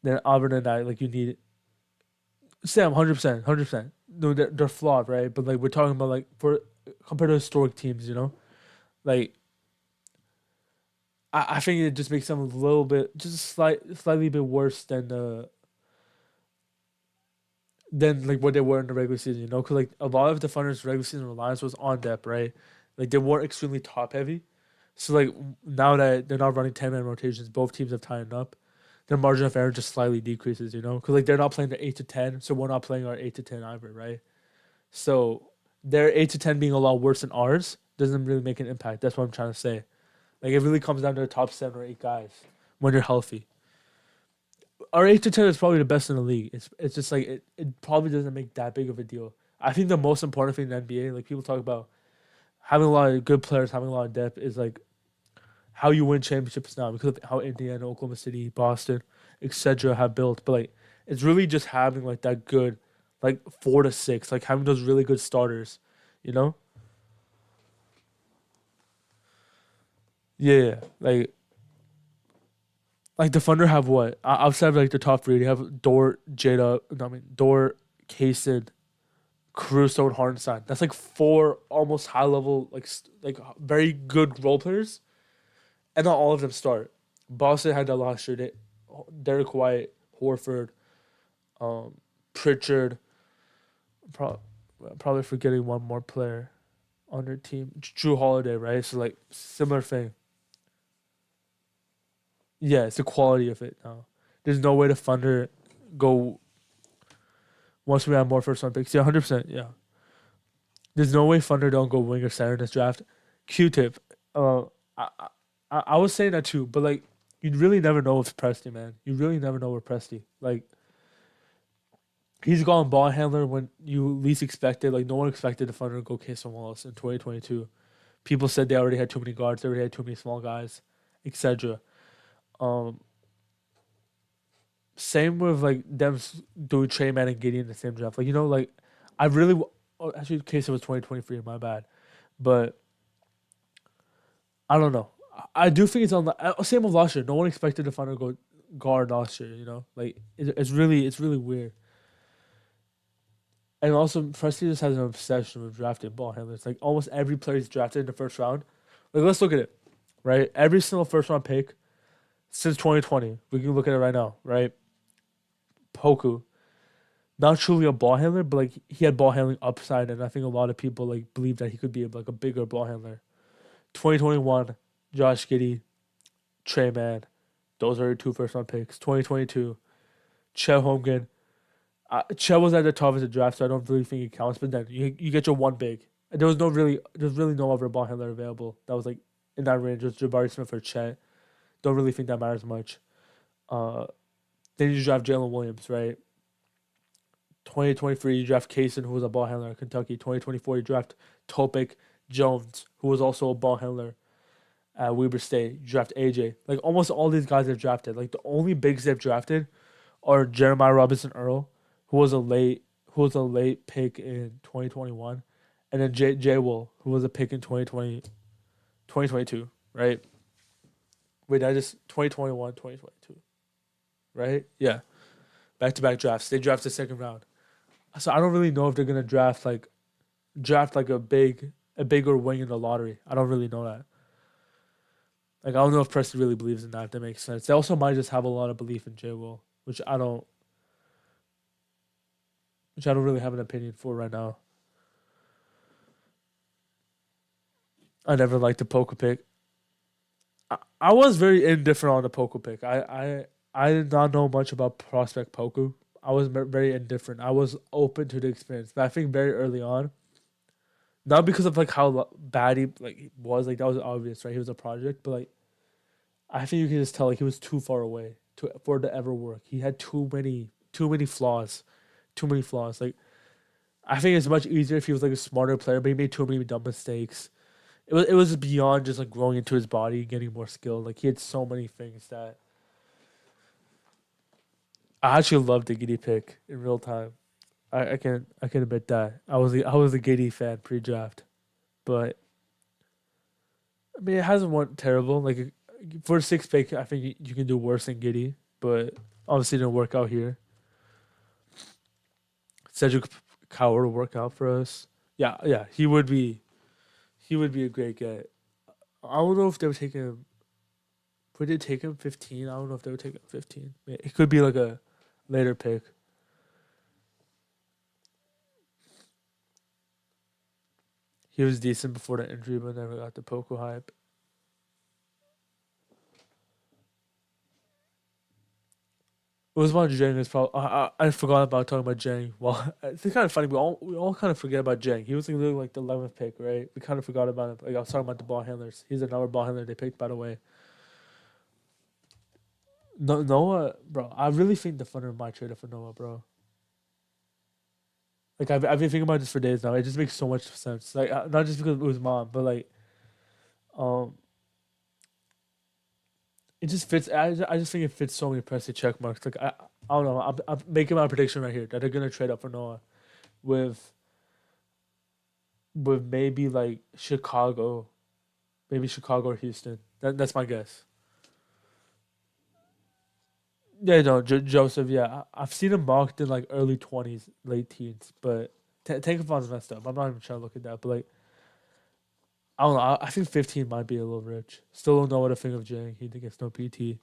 Then other than that, like you need Sam, 100%, 100%. No, they're flawed, right? But like we're talking about like for compared to historic teams, like I think it just makes them a little bit, just slightly bit worse than like what they were in the regular season, because like a lot of the Thunder's regular season reliance was on depth, right? Like they weren't extremely top heavy, so like now that they're not running 10 man rotations, both teams have tightened up. Their margin of error just slightly decreases, because like they're not playing their 8 to 10, so we're not playing our 8 to 10 either, right? So their 8 to 10 being a lot worse than ours doesn't really make an impact. That's what I'm trying to say. Like it really comes down to the top 7 or 8 guys when you're healthy. Our 8 to 10 is probably the best in the league. It's just like it probably doesn't make that big of a deal. I think the most important thing in the NBA, like people talk about having a lot of good players, having a lot of depth, is like how you win championships now because of how Indiana, Oklahoma City, Boston, etc. have built. But like it's really just having like that good, like 4 to 6, like having those really good starters, you know? Yeah, like the Thunder have what outside of like the top three, they have Dort, Jada, no, I mean Dort, Kaysen, Caruso, and Hartenstein. That's like four almost high level, like very good role players, and not all of them start. Boston had that last year. Derek White, Horford, um, Pritchard, pro- probably forgetting one more player on their team. Drew Holiday, right? So like similar thing. Yeah, it's the quality of it now. There's no way to Thunder go once we have more first round picks. Yeah, 100%. Yeah. There's no way Thunder don't go wing or center in this draft. Q-tip. Uh, I, I was saying that too, but like you really never know with Presti, man. You really never know with Presti. Like he's gone ball handler when you least expected. Like no one expected the Thunder to go Casey Wallace in 2022. People said they already had too many guards, they already had too many small guys, etc. Um, Same with like them doing Trey Man and Gideon in the same draft. Like like I really actually Casey was 2023. My bad, but I don't know. I do think it's on the same with last year. No one expected the Thunder to go guard last year. Like it's really weird. And also, Presti just has an obsession with drafting ball handlers. Like almost every player he's drafted in the first round. Like let's look at it, right? Every single first round pick since 2020. We can look at it right now, right? Poku, not truly a ball handler, but like he had ball handling upside, and I think a lot of people like believe that he could be like a bigger ball handler. 2021, Josh Giddey, Trey Man, those are your two first round picks. 2022, Chet Holmgren. Chet was at the top of the draft, so I don't really think it counts. But then you get your one big. There's really no other ball handler available that was like in that range. It was Jabari Smith or Chet. Don't really think that matters much. Uh, then you draft Jalen Williams, right? 2023, you draft Kaysen, who was a ball handler at Kentucky. 2024, you draft Topic Jones, who was also a ball handler at Weber State. You draft AJ. Like almost all these guys they've drafted. Like the only bigs they've drafted are Jeremiah Robinson Earl, who was a late pick in 2021, and then J Will, who was a pick in 2022, right? Wait, I just 2021, 2022, right? Yeah, back to back drafts. They drafted second round. So I don't really know if they're gonna draft like a bigger wing in the lottery. I don't really know that. Like I don't know if Preston really believes in that. If that makes sense. They also might just have a lot of belief in J Will, which I don't really have an opinion for right now. I never liked the poker pick. I was very indifferent on the poker pick. I did not know much about prospect poker. I was very indifferent. I was open to the experience, but I think very early on, not because of like how bad he like was, like that was obvious, right? He was a project, but like I think you can just tell like he was too far away for it to ever work. He had too many flaws, too many flaws. Like I think it's much easier if he was like a smarter player, but he made too many dumb mistakes. It was beyond just like growing into his body, getting more skilled. Like he had so many things that I actually loved the Giddy pick in real time. I can admit that I was a Giddy fan pre-draft, but I mean it hasn't went terrible. Like for a sixth pick, I think you can do worse than Giddy. but obviously didn't work out here. Cedric Coward will work out for us. Yeah, yeah, he would be. He would be a great get. I don't know if they would take him. Would they take him 15? I don't know if they would take him 15. It could be like a later pick. He was decent before the injury, but never got the Poco hype. Usman Jang is probably. I forgot about talking about Jang. Well, it's kind of funny. We all kind of forget about Jang. He was literally like the 11th pick, right? We kind of forgot about him. Like I was talking about the ball handlers. He's another ball handler they picked, by the way. No, Noah, bro. I really think the Thunder might trade it for Noah, bro. Like I've been thinking about this for days now. It just makes so much sense. Like not just because it was mom, but like um, it just fits. I just think it fits so many Presti check marks. Like I don't know. I'm making my prediction right here that they're gonna trade up for Noah with maybe like maybe Chicago or Houston. That's my guess. Yeah, no, Joseph. Yeah, I've seen him mocked in like early 20s, late teens, but Tankathon's messed up. I'm not even trying to look at that, but like I don't know. I think 15 might be a little rich. Still don't know what to think of Jang. He gets no PT.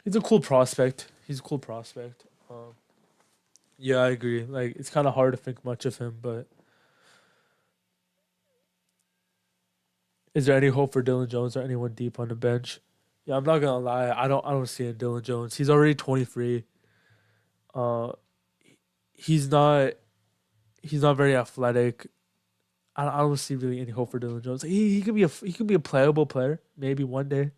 He's a cool prospect. He's a cool prospect. Yeah, I agree. Like it's kind of hard to think much of him, but is there any hope for Dylan Jones or anyone deep on the bench? Yeah, I'm not gonna lie. I don't see it in Dylan Jones. He's already 23. Uh, he's not he's not very athletic. I don't see really any hope for Dylan Jones. He could be a playable player maybe one day.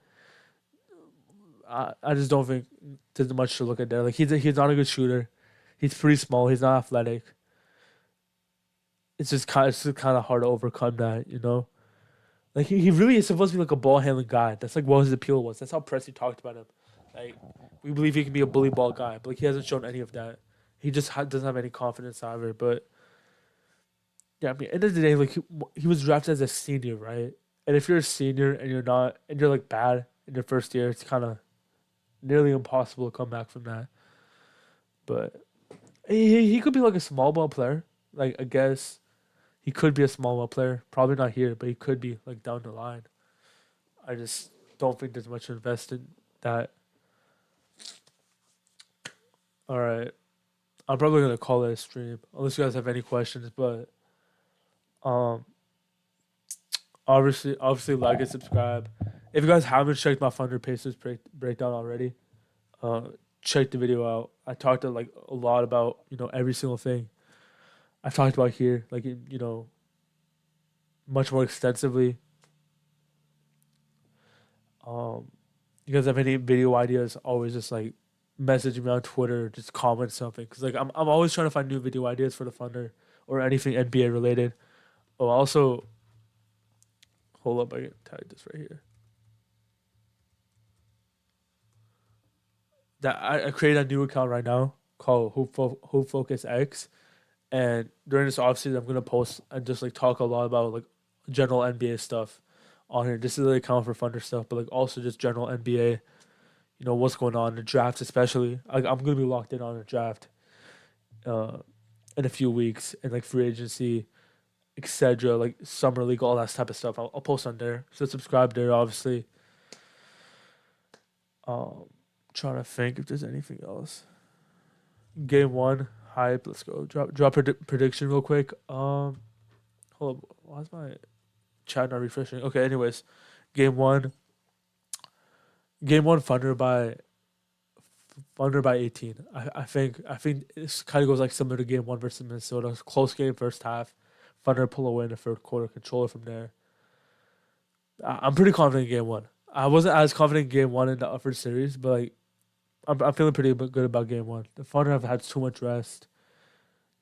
I just don't think there's much to look at there. Like he's not a good shooter. He's pretty small. He's not athletic. It's just kind of hard to overcome that, you know. Like he really is supposed to be like a ball handling guy. That's like what his appeal was. That's how Presti talked about him. Like we believe he can be a bully ball guy, but like he hasn't shown any of that. He just doesn't have any confidence either. But yeah, I mean, end of the day, like he was drafted as a senior, right? And if you're a senior and you're not, and you're like bad in your first year, it's kind of nearly impossible to come back from that. But he could be like a small ball player. Like I guess he could be a small ball player. Probably not here, but he could be like down the line. I just don't think there's much to invest in that. All right, I'm probably gonna call it a stream unless you guys have any questions. But um, obviously like and subscribe. If you guys haven't checked my Thunder Pacers breakdown already, uh, check the video out. I talked like a lot about every single thing I've talked about here, like much more extensively. Um, you guys have any video ideas? Always just like message me on Twitter, just comment something, because like I'm always trying to find new video ideas for the Thunder or anything NBA related. Oh, also, hold up, I can tag this right here. That I created a new account right now called Hoop Focus X, and during this offseason, I'm gonna post and just like talk a lot about like general NBA stuff on here. This is the account for Thunder stuff, but like also just general NBA. What's going on in the draft, especially. I'm gonna be locked in on the draft, uh, in a few weeks, and like free agency, etc. Like summer league, all that type of stuff. I'll post on there. So subscribe there, obviously. Um, Trying to think if there's anything else. Game one hype. Let's go. Drop prediction real quick. Hold up. Why is my chat not refreshing? Okay. Anyways, game one. Game one. Thunder by 18. I think this kind of goes like similar to game one versus Minnesota. Close game first half. Thunder pull away in the third quarter. Control it from there. I'm pretty confident in game one. I wasn't as confident in game one in the upper series, but like I'm feeling pretty good about game one. The Thunder have had too much rest.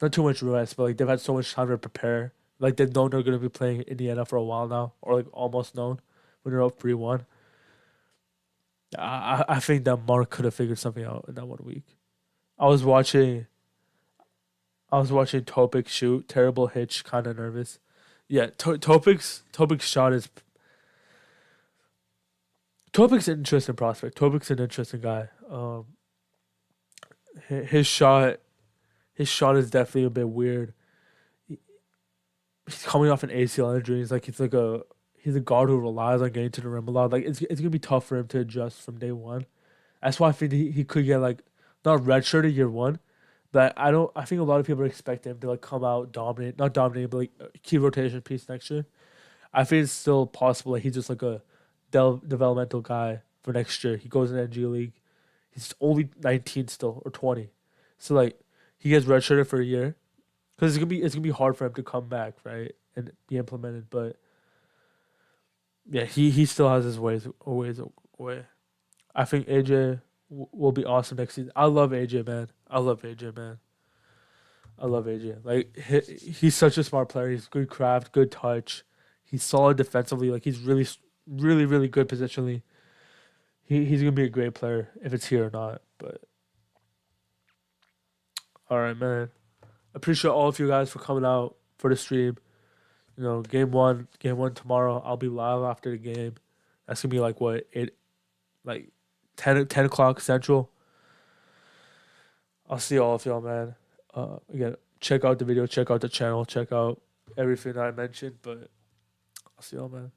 Not too much rest, but like they've had so much time to prepare. Like they've known they're gonna be playing Indiana for a while now, or like almost known when they're up 3-1. I think that Mark could have figured something out in that 1 week. I was watching I was watching Topic shoot, terrible hitch, kind of nervous. Yeah, Topic's shot is Topic's an interesting prospect. Topic's an interesting guy. Um, his shot, his shot is definitely a bit weird. He- He's coming off an ACL injury. He's a guard who relies on getting to the rim a lot. Like it's gonna be tough for him to adjust from day one. That's why I think he could get like not redshirted year one, but I don't. I think a lot of people expect him to like come out dominate, not dominate, but like a key rotation piece next year. I think it's still possible. Like he's just like a developmental guy for next year. He goes in the NG League. He's only 19 still or 20, so like he gets redshirted for a year because it's gonna be hard for him to come back, right, and be implemented. But yeah, he still has his ways away. I think AJ will be awesome next season. I love AJ, man. I love AJ, man. I love AJ. Like he's such a smart player. He's good craft, good touch. He's solid defensively. Like he's really good positionally. He's gonna be a great player if it's here or not. But all right, man. Appreciate all of you guys for coming out for the stream. Game one tomorrow. I'll be live after the game. That's gonna be like what like 10 o'clock central. I'll see all of y'all, man. Again, check out the video, check out the channel, check out everything that I mentioned. But I'll see y'all, man.